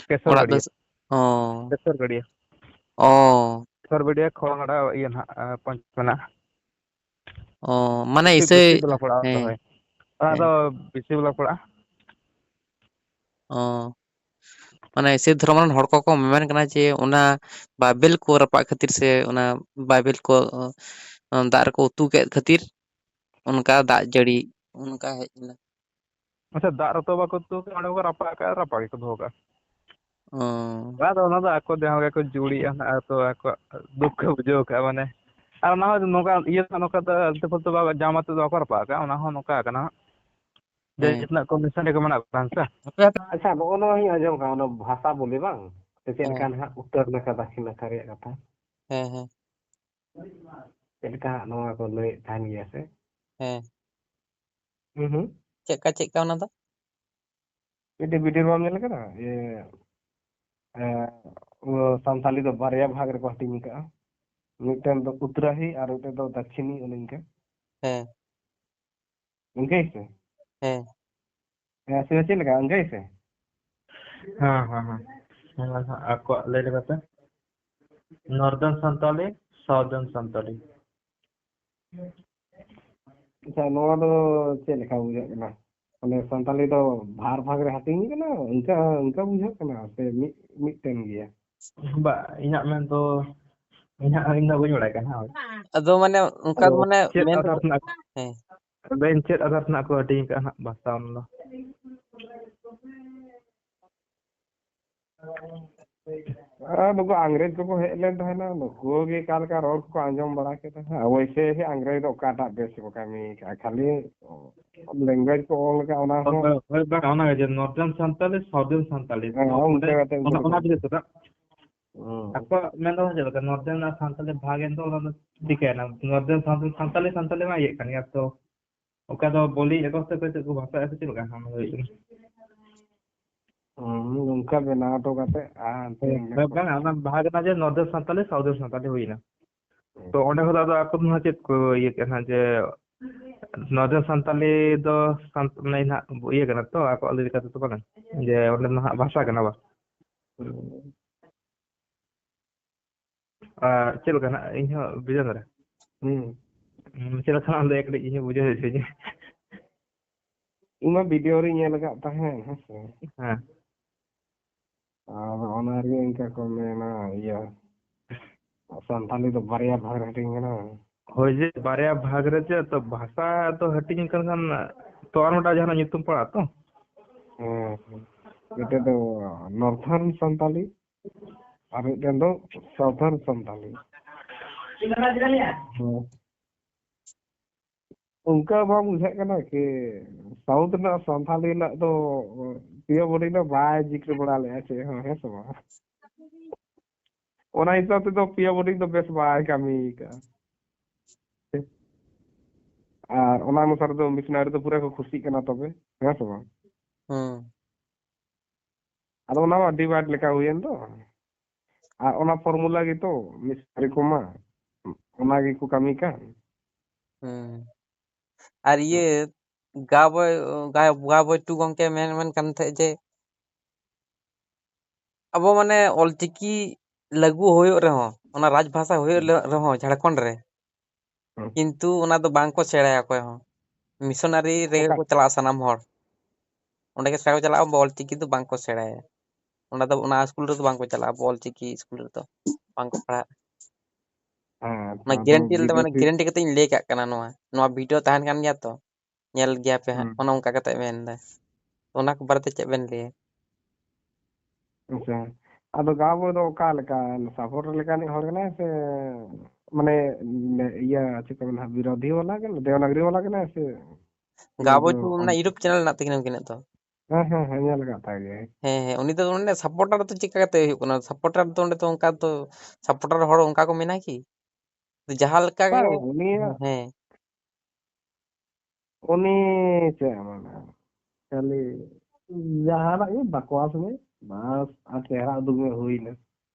ᱠᱮᱥᱚᱨ ᱚᱲᱟᱜ ᱫᱚ ᱜᱟᱹᱰᱭᱟᱹ ᱚ ᱠᱮᱥᱚᱨ ᱜᱟᱹᱰᱭᱟᱹ ᱚ ᱥᱚᱨᱵᱚᱰᱤᱭᱟᱹ ᱠᱷᱚᱲᱜᱟ ᱤᱭᱟᱹ ᱱᱟᱦᱟᱜ ᱯᱚᱧᱪ ᱢᱮᱱᱟᱜᱼᱟ ᱚ ᱢᱟᱱᱮ ᱵᱮᱥᱤ ᱤᱥᱟᱹᱭ ᱵᱮᱥᱤ ᱵᱟᱞᱟ ᱯᱟᱲᱟᱜᱼᱟ ᱦᱮᱸ ᱦᱳᱭ ᱚᱱᱟ ᱦᱮᱸ ᱫᱚ ᱵᱮᱥᱤ ᱵᱟᱞᱟ ᱯᱟᱲᱟᱜᱼᱟ ᱚ ᱢᱟᱱᱮ ᱥᱤ ᱫᱷᱚᱨᱚᱢ ᱨᱮᱱ ᱦᱚᱲ ᱠᱚᱠᱚ ᱢᱮᱢᱮᱱ ᱠᱟᱱᱟ ᱡᱮ ᱚᱱᱟ ᱵᱟᱵᱮᱞ ᱠᱚ ᱨᱟᱯᱟᱜ ᱠᱷᱟᱹᱛᱤᱨ ᱥᱮ ᱚᱱᱟ ᱵᱟᱭᱵᱮᱞ ᱠᱚ ᱫᱟᱜ ᱨᱮᱠᱚ ᱩᱛᱩ ᱠᱮᱫ ᱠᱷᱟᱹᱛᱤᱨ ᱚᱱᱠᱟ ᱫᱟᱜ ᱡᱟᱹᱲᱤ ᱚᱱᱠᱟ ᱦᱮᱡ ᱮᱱᱟ ᱟᱪᱪᱷᱟ ᱫᱟᱜ ᱨᱮᱛᱚ ᱵᱟᱠᱚ ᱩᱛᱩ ᱠᱟᱜᱼᱟ ᱚᱸᱰᱮ ᱠᱚ ᱨᱟᱯᱟᱜ ᱠᱟᱜᱼᱟ ᱨᱟᱯᱟᱜ ᱜᱮᱠᱚ ᱫᱚᱦᱚ ᱠᱟᱜᱼᱟ ᱚ ᱟᱫᱚ ᱚᱱᱟ ᱫᱚ ᱟᱠᱚ ᱡᱟᱦᱟᱸ ᱜᱮᱠᱚ ᱡᱩᱲᱤᱜᱼᱟ ᱟᱠᱚᱣᱟᱜ ᱫᱩᱠ ᱠᱚ ᱵᱩᱡᱷᱟᱹᱣ ᱠᱟᱜᱼᱟ ᱢᱟᱱᱮ ᱟᱨ ᱚᱱᱟ ᱦᱚᱸ ᱱᱚᱝᱠᱟ ᱤᱭᱟᱹ ᱱᱚᱝᱠᱟ ᱫᱚ ᱟᱞᱛᱩ ᱯᱷᱟᱞᱛᱩ ᱡᱟᱢᱟ ᱛᱮᱫᱚ ᱵᱟᱠᱚ ᱨᱟᱯᱟᱜ ᱠᱟᱜᱼᱟ, ᱚᱱᱟ ᱦᱚᱸ ᱱᱚᱝᱠᱟ ᱠᱟᱱᱟ ᱡᱮ ᱦᱮᱸ ᱡᱚᱛᱚᱱᱟᱜ ᱠᱚ ᱢᱤᱥᱟᱞᱤ ᱠᱚ ᱢᱮᱱᱟᱜ ᱠᱚᱣᱟ ᱥᱮ᱾ ᱦᱟᱯᱮ ᱦᱟᱯᱮ ᱟᱪᱪᱷᱟ ᱱᱚᱜᱼᱚ ᱱᱚᱣᱟ ᱦᱚᱧ ᱟᱸᱡᱚᱢ ᱠᱟᱜᱼᱟ ᱚᱱᱟ ᱵᱷᱟᱥᱟ ᱵᱚᱞᱮ ᱵᱟᱝ ᱥᱮ ᱪᱮᱫ ᱦᱮᱸ ᱞᱮᱠᱟ ᱱᱟᱦᱟᱜ ᱩᱛᱛᱚᱨ ᱱᱟᱠᱷᱟ ᱫᱟᱠᱷᱤᱱ ᱱᱟᱠᱷᱟ ᱨᱮᱭᱟᱜ ᱠᱟᱛᱷᱟ ᱦᱮᱸ ᱦᱮᱸ ᱪᱮᱫ ᱞᱮᱠᱟ ᱦᱟᱸᱜ ᱱᱚᱣᱟ ᱠᱚ ᱞᱟᱹᱭᱮᱫ ᱛᱟᱦᱮᱱ ᱜᱮᱭᱟ ᱥᱮ? ᱦᱮᱸ ᱦᱩᱸ ᱦᱩᱸ ᱪᱮᱫᱠᱟ ᱚᱱᱟ ᱫᱚ? ᱢᱤᱫᱴᱮᱡ ᱵᱷᱤᱰᱤᱭᱳ ᱵᱟᱢ ᱧᱮᱞ ᱟᱠᱟᱫᱟ ᱡᱮ ᱥᱟᱱᱛᱟᱞᱤ ᱫᱚ ᱵᱟᱨᱭᱟ ᱵᱷᱟᱜᱽ ᱨᱮᱠᱚ ᱦᱟᱹᱴᱤᱧ ᱟᱠᱟᱜᱼᱟ, ᱢᱤᱫᱴᱮᱱ ᱫᱚ ᱩᱛᱛᱚᱨᱟᱦᱤ ᱟᱨ ᱢᱤᱫᱴᱮᱱ ᱫᱚ ᱫᱟᱠᱷᱤᱱᱤ ᱚᱱᱮ ᱚᱱᱠᱟ ᱦᱮᱸ ᱤᱱᱠᱟᱹ ᱜᱮᱥᱮ? ᱦᱮᱸ ᱦᱮᱸ ᱥᱮ ᱪᱮᱫ ᱞᱮᱠᱟ ᱤᱱᱠᱟᱹ ᱜᱮᱥᱮ? ᱦᱮᱸ ᱦᱮᱸ ᱦᱮᱸ ᱟᱠᱚᱣᱟᱜ ᱞᱟᱹᱭ ᱞᱮᱠᱟᱛᱮ ᱱᱚᱨᱫᱟᱨᱱ ᱥᱟᱱᱛᱟᱞᱤ ᱥᱟᱣᱫᱟᱨᱱ ᱥᱟᱱᱛᱟᱞᱤ᱾ ᱟᱪᱪᱷᱟ ᱱᱚᱣᱟ ᱫᱚ ᱪᱮᱫ ᱞᱮᱠᱟ ᱵᱩᱡᱷᱟᱹᱜ ᱠᱟᱱᱟ? ᱢᱟᱱᱮ ᱥᱟᱱᱛᱟᱞᱤ ᱫᱚ ᱵᱷᱟᱜᱽ ᱵᱷᱟᱜᱽ ᱨᱮ ᱦᱟᱹᱴᱤᱧ ᱠᱟᱱᱟ ᱚᱱᱠᱟ ᱚᱱᱠᱟ ᱵᱩᱡᱷᱟᱹᱜ ᱠᱟᱱᱟ ᱥᱮ ᱢᱤᱫᱴᱮᱱ ᱜᱮᱭᱟ? ᱵᱟ ᱤᱧᱟᱹᱜ ᱢᱮᱱ ᱫᱚ ᱤᱧ ᱫᱚ ᱵᱟᱹᱧ ᱵᱟᱲᱟᱭ ᱠᱟᱱᱟ ᱦᱳᱭ᱾ ᱟᱫᱚ ᱢᱟᱱᱮ ᱚᱱᱠᱟ ᱟᱫᱚ ᱫᱚ ᱢᱟᱱᱮ ᱪᱮᱫ ᱢᱮᱱ ᱟᱫᱷᱟᱨ ᱛᱮᱫᱚ ᱨᱮᱱᱟᱜ ᱦᱮᱸ ᱟᱫᱚᱧ ᱪᱮᱫ ᱟᱫᱷᱟᱨ ᱨᱮᱱᱟᱜ ᱠᱚ ᱦᱟᱹᱴᱤᱧ ᱠᱟᱜᱼᱟ ᱦᱟᱸᱜ ᱵᱷᱟᱥᱟ ᱚᱱᱟ ᱫᱚ᱾ ᱱᱩᱠᱩ ᱤᱝᱨᱮᱡᱽ ᱠᱚᱠᱚ ᱦᱮᱡ ᱞᱮᱱ ᱛᱟᱦᱮᱱᱟ ᱱᱩᱠᱩ ᱜᱮ ᱚᱠᱟ ᱞᱮᱠᱟ ᱨᱚᱲ ᱠᱚᱠᱚ ᱟᱸᱡᱚᱢ ᱵᱟᱲᱟ ᱠᱮᱫᱟ ᱚᱵᱚᱥᱥᱳᱭ ᱤᱝᱨᱮᱡᱽ ᱫᱚ ᱚᱠᱟᱴᱟᱜ ᱵᱮᱥ ᱠᱚ ᱠᱟᱹᱢᱤ ᱠᱟᱜᱼᱟ ᱠᱷᱟᱹᱞᱤ ᱞᱮᱝᱜᱩᱭᱮᱡᱽ ᱠᱚ ᱚᱞ ᱟᱠᱟᱫᱼᱟ ᱚᱱᱟ ᱦᱚᱸ ᱦᱳᱭ ᱵᱟᱝ ᱚᱱᱟᱜᱮ ᱡᱮ ᱱᱚᱨᱫᱟᱨᱱ ᱥᱟᱱᱛᱟᱞᱤ ᱥᱟᱣᱫᱟᱨᱱ ᱥᱟᱱᱛᱟᱞᱤ ᱛᱚ ᱚᱸᱰᱮ ᱚᱱᱠᱟ ᱠᱟᱛᱮ ᱩᱱᱠᱩ ᱫᱚᱠᱚ ᱚᱱᱟ ᱪᱤᱠᱟᱹ ᱠᱮᱫᱟ ᱟᱠᱚᱣᱟᱜ ᱢᱮᱱ ᱫᱚ ᱪᱮᱫ ᱞᱮᱠᱟ ᱱᱚᱨᱫᱟᱨᱱ ᱟᱨ ᱥᱟᱱᱛᱟᱞᱤ ᱵᱷᱟᱜᱽ ᱮᱱ ᱫᱚ ᱚᱱᱟ ᱫᱚ ᱪᱤᱠᱟᱹᱭᱮᱱᱟ ᱱᱚᱨᱫᱟᱨᱱ ᱥᱟᱱᱛᱟᱞᱤ ᱢᱟ ᱤᱭᱟᱹᱜ ᱠᱟᱱ ᱜᱮᱭᱟ ᱛᱚ ᱚᱠᱟ ᱫᱚ ᱵᱚᱞᱤ ᱮᱠᱚᱠ ᱛᱮ ᱪᱮᱫ ᱠᱚ ᱵᱷᱟᱥᱟᱜᱼᱟ ᱥᱮ ᱪᱮᱫ ᱞᱮᱠᱟ ᱚᱱᱟ ᱫᱚ ᱦᱩᱭᱩᱜ ᱠᱟᱱᱟ᱾ ᱱᱚᱝᱠᱟ ᱵᱮᱱᱟᱣ ᱦᱚᱴᱚ ᱠᱟᱛᱮ ᱵᱟᱝ ᱚᱱᱟ ᱵᱷᱟᱜᱽ ᱮᱱᱟ ᱡᱮ ᱱᱚᱨᱫᱟᱨᱱ ᱥᱟᱱᱛᱟᱞᱤ ᱥᱟᱣᱫᱟᱨᱱ ᱥᱟᱱᱛᱟᱞᱤ ᱦᱩᱭᱱᱟ ᱛᱚ ᱚᱸᱰᱮ ᱠᱷᱚᱱ ᱟᱫᱚ ᱟᱠᱚ ᱫᱚ ᱪᱮᱫ ᱠᱚ ᱤᱭᱟᱹ ᱠᱮᱫᱼᱟ ᱡᱮ ᱱᱚᱨᱫᱟᱨᱱ ᱥᱟᱱᱛᱟᱞᱤ ᱫᱚ ᱢᱟᱱᱮ ᱱᱟᱦᱟᱜ ᱤᱭᱟᱹ ᱠᱟᱱᱟ ᱛᱚ ᱟᱠᱚᱣᱟᱜ ᱞᱟᱹᱭ ᱞᱮᱠᱟ ᱛᱮᱫᱚ ᱵᱟᱝ ᱡᱮ ᱚᱸᱰᱮ ᱫᱚ ᱦᱟᱸᱜ ᱵᱷᱟᱥᱟ ᱠᱟᱱᱟ ᱵᱟ ᱟᱨ ᱪᱮᱫ ᱞᱮᱠᱟ ᱱᱟᱜ ᱤᱧᱦᱚᱸ ᱵᱩᱡᱷᱟᱹᱣ ᱫᱟᱲᱮ ᱦᱩᱸ ᱪᱮᱫ ᱞᱮᱠᱟ ᱞᱟᱹᱭ ᱠᱟᱹᱴᱤᱡ ᱤᱧ ᱵᱩᱡᱷᱟᱹᱣ ᱦᱚᱪᱚᱧᱟ᱾ ᱤᱧ ᱢᱟ ᱵᱷᱤᱰᱤᱭᱳ ᱨᱤᱧ ᱧᱮᱞ ᱟᱠᱟᱫ ᱛᱟᱦᱮᱸᱫ ᱦᱮᱸᱥᱮ ᱦᱮᱸ ᱟᱫᱚ ᱚᱱᱟ ᱨᱮᱜᱮ ᱤᱱᱠᱟ ᱠᱚ ᱢᱮᱱᱟ ᱤᱭᱟᱹ ᱥᱟᱱᱛᱟᱞᱤ ᱫᱚ ᱵᱟᱨᱭᱟ ᱵᱷᱟᱜᱽ ᱨᱮ ᱦᱟᱹᱴᱤᱧ ᱠᱟᱱᱟ᱾ ᱦᱳᱭ ᱡᱮ ᱵᱟᱨᱭᱟ ᱵᱷᱟᱜᱽ ᱨᱮ ᱪᱮᱫ ᱛᱚ ᱵᱷᱟᱥᱟ ᱫᱚ ᱦᱟᱹᱴᱤᱧ ᱟᱠᱟᱱ ᱠᱷᱟᱱ ᱛᱚ ᱟᱨ ᱢᱤᱫᱴᱟᱝ ᱡᱟᱦᱟᱱᱟᱜ ᱧᱩᱛᱩᱢ ᱯᱟᱲᱟᱜᱼᱟ ᱛᱚ ᱦᱮᱸ ᱢᱤᱫᱴᱮᱱ ᱫᱚ ᱱᱚᱨᱛᱷᱟᱱ ᱥᱟᱱᱛᱟᱞᱤ ᱟᱨ ᱢᱤᱫᱴᱮᱱ ᱫᱚ ᱥᱟᱣᱩᱛᱷᱟᱨᱱ ᱥᱟᱱᱛᱟᱞᱤ᱾ ᱚᱱᱠᱟ ᱵᱟᱝ ᱵᱩᱡᱷᱟᱹᱜ ᱠᱟᱱᱟ ᱠᱤ ᱥᱟᱣᱩᱛᱷ ᱨᱮᱱᱟᱜ ᱥᱟᱱᱛᱷᱟᱞᱤ ᱨᱮᱱᱟᱜ ᱫᱚ ᱯᱤᱭᱳ ᱵᱚᱰᱤ ᱫᱚ ᱵᱟᱭ ᱡᱤᱠᱨᱟᱹ ᱵᱟᱲᱟ ᱞᱮᱫᱼᱟ ᱪᱮᱫ ᱦᱚᱸ ᱦᱮᱸ ᱥᱮ ᱵᱟᱝ ᱚᱱᱟ ᱦᱤᱥᱟᱹᱵ ᱛᱮᱫᱚ ᱯᱤᱭᱳ ᱵᱚᱰᱤ ᱫᱚ ᱵᱮᱥ ᱵᱟᱭ ᱠᱟᱹᱢᱤ ᱠᱟᱜᱼᱟ᱾ ᱟᱨ ᱚᱱᱟ ᱚᱱᱩᱥᱟᱨ ᱫᱚ ᱢᱤᱥᱱᱟᱨᱤ ᱫᱚ ᱯᱩᱨᱟᱹ ᱠᱚ ᱠᱷᱩᱥᱤᱜ ᱠᱟᱱᱟ ᱛᱚᱵᱮ ᱦᱮᱸ ᱥᱮ ᱵᱟᱝ ᱦᱩᱸ ᱟᱫᱚ ᱚᱱᱟ ᱢᱟ ᱰᱤᱵᱟᱭᱤᱰ ᱞᱮᱠᱟ ᱦᱩᱭᱮᱱ ᱫᱚ ᱟᱨ ᱚᱱᱟ ᱯᱷᱚᱨᱢᱩᱞᱟ ᱜᱮᱛᱚ ᱢᱤᱥᱱᱟᱨᱤ ᱠᱚᱢᱟ ᱚᱱᱟ ᱜᱮᱠᱚ ᱠᱟᱹᱢᱤ ᱠᱟᱱ ᱦᱩᱸ ᱟᱨ ᱤᱭᱟᱹ ᱜᱟ ᱵᱳᱭ ᱴᱩ ᱜᱚᱝᱠᱮ ᱢᱮᱱ ᱠᱟᱱ ᱛᱟᱦᱮᱸᱫ ᱡᱮ ᱟᱵᱚ ᱢᱟᱱᱮ ᱚᱞᱪᱤᱠᱤ ᱞᱟᱹᱜᱩ ᱦᱩᱭᱩᱜ ᱨᱮᱦᱚᱸ ᱚᱱᱟ ᱨᱟᱡᱽ ᱵᱷᱟᱥᱟ ᱦᱩᱭᱩᱜ ᱨᱮᱦᱚᱸ ᱡᱷᱟᱲᱠᱷᱚᱸᱰ ᱨᱮ ᱠᱤᱱᱛᱩ ᱚᱱᱟ ᱫᱚ ᱵᱟᱝᱠᱚ ᱥᱮᱬᱟᱭᱟ ᱚᱠᱚᱭ ᱦᱚᱸ ᱢᱤᱥᱚᱱᱟᱨᱤ ᱨᱮᱜᱮ ᱚᱠᱟ ᱠᱚ ᱪᱟᱞᱟᱜᱼᱟ ᱥᱟᱱᱟᱢ ᱦᱚᱲ ᱚᱸᱰᱮ ᱜᱮ ᱥᱮᱬᱟ ᱠᱚ ᱪᱟᱞᱟᱜᱼᱟ ᱚᱞᱪᱤᱠᱤ ᱫᱚ ᱵᱟᱝᱠᱚ ᱥᱮᱬᱟᱭᱟ ᱚᱱᱟ ᱤᱥᱠᱩᱞ ᱨᱮᱫᱚ ᱵᱟᱝᱠᱚ ᱪᱟᱞᱟᱜᱼᱟ ᱚᱞᱪᱤᱠᱤ ᱤᱥᱠᱩᱞ ᱨᱮᱫᱚ ᱵᱟᱝᱠᱚ ᱯᱟᱲᱦᱟᱜᱼᱟ ᱦᱮᱸ ᱚᱱᱟ ᱟᱫᱚ ᱜᱮᱨᱮᱱᱴᱤ ᱞᱮᱫᱟ ᱢᱟᱱᱮ ᱵᱤᱫᱮᱥᱤ ᱜᱮᱨᱮᱱᱴᱤ ᱠᱟᱛᱮ ᱤᱧ ᱞᱟᱹᱭ ᱠᱟᱜ ᱠᱟᱱᱟ ᱱᱚᱣᱟ ᱵᱷᱤᱰᱤᱭᱳ ᱛᱟᱦᱮᱱ ᱠᱟᱱ ᱜᱮᱭᱟ ᱛᱚ ᱧᱮᱞ ᱜᱮᱭᱟ ᱯᱮ ᱦᱟᱸᱜ ᱚᱱᱮ ᱚᱱᱠᱟ ᱠᱟᱛᱮ ᱢᱮᱱᱫᱟ ᱚᱱᱟ ᱠᱚ ᱵᱟᱨᱮᱛᱮ ᱪᱮᱫ ᱵᱮᱱ ᱞᱟᱹᱭᱟ? ᱟᱪᱪᱷᱟ ᱟᱫᱚ ᱜᱟᱣ ᱫᱚ ᱚᱠᱟ ᱞᱮᱠᱟ ᱥᱟᱯᱚᱴ ᱞᱮᱠᱟᱱᱤᱡ ᱦᱚᱲ ᱠᱟᱱᱟᱭ ᱥᱮ ᱢᱟᱱᱮ ᱤᱭᱟᱹ ᱪᱮᱫ ᱠᱚ ᱢᱮᱱᱟ ᱵᱤᱨᱳᱫᱷᱤ ᱵᱟᱞᱟ ᱠᱟᱱᱟᱭ ᱫᱮᱣᱱᱟᱜᱚᱨᱤ ᱵᱟᱞᱟ ᱠᱟᱱᱟᱭ ᱥᱮ ᱜᱟᱵᱳᱭ ᱴᱩ ᱤᱭᱩᱴᱩᱵᱽ ᱪᱮᱱᱮᱞ ᱢᱮᱱᱟᱜ ᱛᱟᱹᱠᱤᱱᱟ ᱩᱱᱠᱤᱱᱟᱜ ᱫᱚ ᱦᱮᱸ ᱧᱮᱞ ᱟᱠᱟᱫ ᱛᱟᱭ ᱜᱮᱭᱟᱹᱧ ᱦᱮᱸ ᱩᱱᱤ ᱫᱚ ᱚᱸᱰᱮ ᱥᱟᱯᱚᱴᱟᱨ ᱫᱚ ᱪᱮᱫᱠᱟ ᱠᱟᱛᱮ ᱦᱩᱭᱩᱜ ᱠᱟᱱᱟ ᱥᱟᱯᱚᱴᱟᱨ ᱫᱚ ᱚᱸᱰᱮ ᱫᱚ ᱚᱱᱠᱟ ᱫᱚ ᱥᱟᱯᱚᱴᱟᱨ ᱦᱚᱲ ᱚᱱᱠᱟ ᱠᱚ ᱢᱮᱱᱟ ᱠᱤ ᱡᱟᱦᱟᱸ ᱞᱮᱠᱟ ᱜᱮ ᱵᱟᱝ ᱩᱱᱤᱭᱟᱜ ᱦᱮᱸ ᱩᱱᱤ ᱪᱮᱫ ᱢᱟᱱᱮ ᱠᱷᱟᱹᱞᱤ ᱡᱟᱦᱟᱱᱟᱜ ᱜᱮ ᱵᱟᱠᱚᱣᱟᱥ ᱢᱮ ᱵᱟᱥ ᱟᱨ ᱪᱮᱦᱨᱟ ᱩᱫᱩᱜ ᱢᱮ ᱦᱩᱭᱱᱟ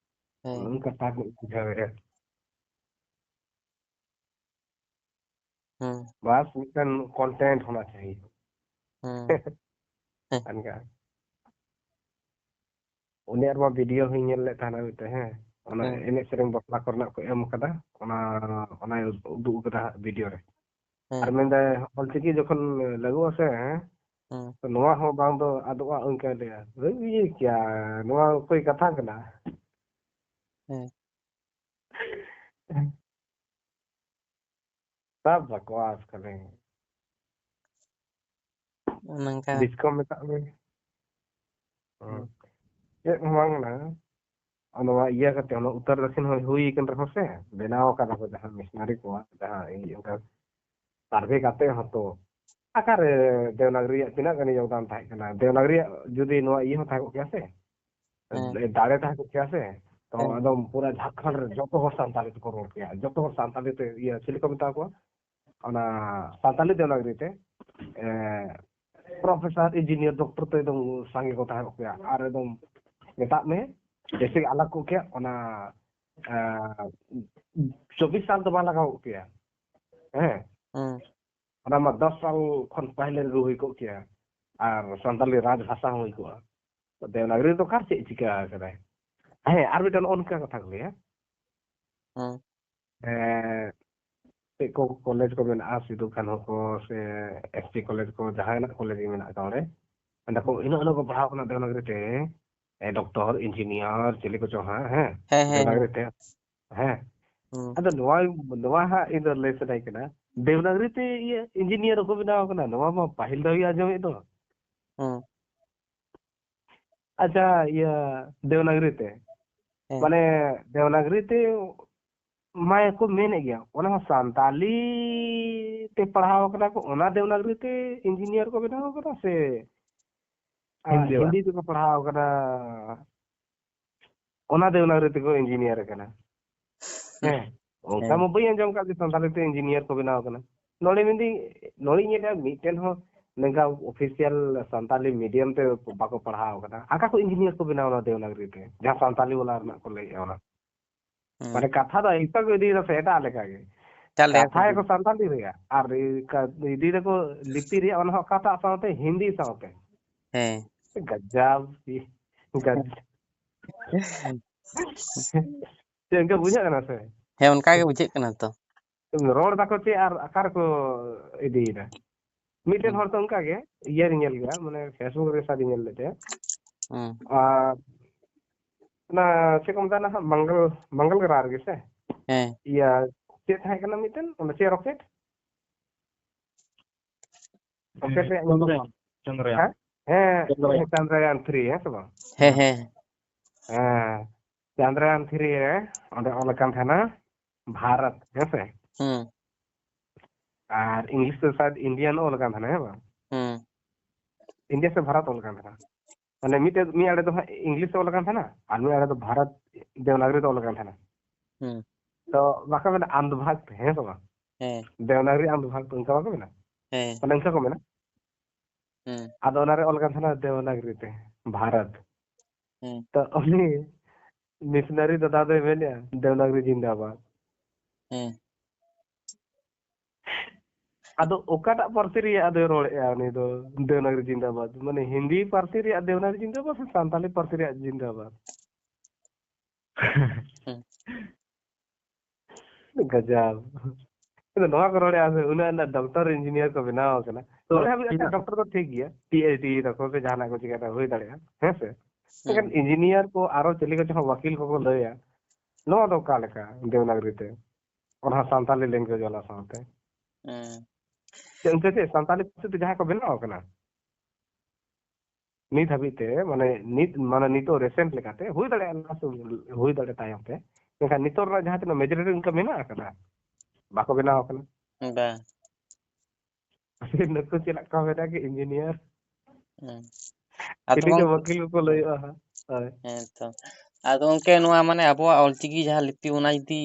ᱦᱮᱸ ᱠᱟᱛᱷᱟ ᱠᱚ ᱵᱩᱡᱷᱟᱹᱣᱮᱫᱼᱟ ᱦᱮᱸ बस मिशन कंटेंट होना ᱦᱮᱸ चाहिए अनका ᱩᱱᱤᱭᱟᱜ ᱢᱟ ᱵᱷᱤᱰᱤᱭᱳ ᱦᱚᱧ ᱧᱮᱞ ᱞᱮᱫ ᱛᱟᱦᱮᱱᱟ ᱢᱤᱫᱴᱮᱡ ᱦᱮᱸ ᱚᱱᱟ ᱦᱮᱸ ᱮᱱᱮᱡ ᱥᱮᱨᱮᱧ ᱵᱟᱯᱞᱟ ᱠᱚᱨᱮᱱᱟᱜ ᱠᱚ ᱮᱢ ᱠᱟᱫᱟ ᱚᱱᱟᱭ ᱩᱫᱩᱜ ᱠᱟᱫᱟ ᱵᱷᱤᱰᱤᱭᱳ ᱨᱮ ᱟᱨ ᱦᱮᱸ ᱢᱮᱱᱫᱟᱭ ᱚᱞᱪᱤᱠᱤ ᱡᱚᱠᱷᱚᱱ ᱞᱟᱹᱜᱩᱜ ᱟᱥᱮ ᱦᱮᱸ ᱱᱚᱣᱟ ᱦᱚᱸ ᱵᱟᱝ ᱫᱚ ᱟᱫᱚᱜᱼᱟ ᱚᱱᱠᱟᱭ ᱞᱟᱹᱭᱟ ᱠᱮᱭᱟ ᱱᱚᱣᱟ ᱚᱠᱚᱭ ᱠᱟᱛᱷᱟ ᱠᱟᱱᱟ ᱦᱮᱸ सब बकवास करें ᱱᱚᱝᱠᱟ ᱰᱤᱥᱠᱚ ᱢᱮᱛᱟᱜ ᱢᱮ ᱪᱮᱫ ᱦᱚᱸ ᱵᱟᱝ ᱠᱟᱱᱟ ᱱᱚᱣᱟ ᱤᱭᱟᱹ ᱠᱟᱛᱮ ᱚᱱᱟ ᱩᱛᱛᱚᱨ ᱫᱚᱠᱷᱤᱱ ᱦᱚᱸ ᱦᱩᱭ ᱠᱟᱱ ᱨᱮᱦᱚᱸ ᱥᱮ ᱵᱮᱱᱟᱣ ᱠᱟᱫᱟ ᱠᱚ ᱡᱟᱦᱟᱸ ᱢᱤᱥᱱᱟᱨᱤ ᱠᱚ ᱡᱟᱦᱟᱸ ᱚᱱᱠᱟ ᱥᱟᱨভᱮ ᱠᱟᱛᱮ ᱦᱚᱸᱛᱚ ᱟᱠᱟᱨᱮ ᱫᱮᱣᱱᱟᱜᱨᱤᱭᱟᱜ ᱛᱤᱱᱟᱹᱜ ᱜᱟᱱ ᱡᱳᱜᱽᱫᱟᱱ ᱛᱟᱦᱮᱸ ᱠᱟᱱᱟ ᱫᱮᱣᱱᱟᱜᱨᱤᱭᱟᱜ ᱡᱩᱫᱤ ᱱᱚᱣᱟ ᱤᱭᱟᱹ ᱦᱚᱸ ᱛᱟᱦᱮᱸ ᱠᱚᱜ ᱠᱮᱭᱟ ᱥᱮ ᱫᱟᱲᱮ ᱛᱟᱦᱮᱸ ᱠᱚᱜ ᱠᱮᱭᱟ ᱥᱮ ᱛᱚ ᱮᱠᱫᱚᱢ ᱯᱩᱨᱟᱹ ᱡᱷᱟᱲᱠᱷᱚᱸᱰ ᱨᱮ ᱡᱚᱛᱚ ᱦᱚᱲ ᱥᱟᱱᱛᱟᱲᱤ ᱛᱮᱠᱚ ᱨᱚᱲ ᱠᱮᱭᱟ ᱡᱚᱛᱚ ᱦᱚᱲ ᱥᱟᱱᱛᱟᱲᱤ ᱛᱮ ᱤᱭᱟᱹ ᱪᱤᱞᱤ ᱠᱚ ᱢᱮᱛᱟ ᱠᱚᱣᱟ ᱚᱱᱟ ᱥᱟᱱᱛᱟᱲᱤ ᱫᱮᱣᱱᱟᱜᱨᱤ ᱛᱮ ᱯᱨᱚফᱮᱥᱟᱨ ᱤᱧᱡᱤᱱᱤᱭᱟᱨ ᱰᱚक्ᱴᱚর তো একদম সঙ্গে কথা হোক আর একদম মেটাক মে जैसे अलग को क्या ओना 24 साल तो बाला का हो गया है ओना मा 10 साल खन पहले रू हुई को क्या और संताली राजभाषा हुई को तो देवनागरी तो कार से चिका करे है और मिटन उनका कथा को लिया को कॉलेज को में आ सिदु खान को से एसटी कॉलेज को जहां ना कॉलेज में ना का रे अंदा को इन को पढ़ाव ना देवनागरी ते डॉक्टर इंजीनियर चिली को चोहा है देवनागरी ते है अद नोवा नोवा हा इन ले सदाय कना देवनागरी ते ये इंजीनियर को बनाव कना नोवा मा पाहिल दो आजम दो अच्छा ये देवनागरी ते माने देवनागरी ते मैं को मेने गया ओना सांताली ते पढ़ाव कना को ओना देवनागरी ते इंजीनियर को बनाव कना से हिंदी को पढ़ाव कना ओना देवनागरी ते को इंजीनियर कना है ओका म बई अंजम का सांताली ते इंजीनियर को बनाव कना नोले मिंदी नोली ने मिटेन हो नंगा ऑफिशियल सांताली मीडियम ते बाको पढ़ाव कना आका को इंजीनियर को बनाव ना देवनागरी ते जहां सांताली वाला ना को ले ओना माने कथा दा इतना को इदी से एटा लेका गे कथा को सांताली रे और इदी को लिपि रे ओना कथा साथे हिंदी साथे गजब गज इनका बुझा ना से हे उनका के बुझे कना तो रोड दाको चे और आकार को इदी ना मिटेन हर तो उनका के ये रियल गया माने फेसबुक रे सादी नेल लेते ना से को मता ना मंगल ग्रह गे से या चे थाय कना मिटेन ओना चे रॉकेट रॉकेट रे चंद्रयान चंद्रयान 3 है सब चंद्रयान 3 रे ओंडे ऑल कान थाना भारत है से और इंग्लिश से शायद इंडियन ऑल कान थाना है बा इंडिया से भारत ऑल कान थाना माने मी आड़े तो इंग्लिश से ऑल कान थाना और मी आड़े तो भारत देवनागरी तो ऑल कान थाना तो बाका में अंधभाग है सब देवनागरी अंधभाग तो उनका बाका में ना उनका को में ना आदो ओनारे ऑल कान थाना देवनागरी ते भारत तो ओली मिशनरी दादा दे मेले देवनागरी जिंदाबाद आदो ओकाटा पार्टी रे आदो रोड़े उनी दो देवनागरी जिंदाबाद माने हिंदी पार्टी रे देवनागरी जिंदाबाद से सांताली पार्टी रे जिंदाबाद गजब तो नवा को रोड़े आसे उना ना डॉक्टर इंजीनियर को बनाव कना तो डॉक्टर तो ठीक गया पीएचडी रखो से जाना को चिका होई दाड़े है से लेकिन इंजीनियर को आरो चली को वकील को लया नो दो का लेका देवनागरी ते और सांताली लैंग्वेज वाला साथे उनके से सांताली से जहां को बनाव कना नित हबीते माने नितो रिसेंट लेकाते हुई दाड़े हुई दाड़े तायम पे लेकिन नितो रा जहां तना मेजॉरिटी उनका मेना कना बाको बनाव कना बा नको चला का बेटा के इंजीनियर आदो के वकील को लया तो आदो उनके नुआ माने अबो ऑलचिकी जहां लिपि उना जदी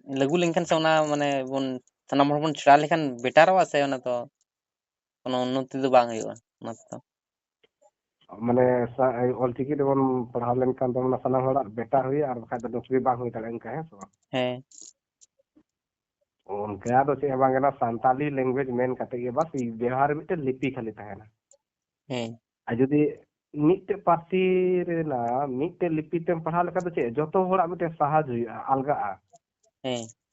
लगू लेनखान से उना माने बन सनाम हर बन छड़ा लेखान बेटारवा से उना तो कोनो उन्नति दो बांग हुआ मत माने ऑलचिकी दे बन पढ़ा लेन कान तो सनाम हड़ा बेटा हुई और बखा तो नौकरी बांग हुई तड़े इनका है सो उनका तो से बांगना सांताली लैंग्वेज मेन काटे के बस व्यवहार में लिपि खाली ताहेना आ जदी मिटे पार्टी रे ना मिटे लिपि ते पढ़ा लेका तो चे जतो होड़ा मिटे सहज हुई अलगा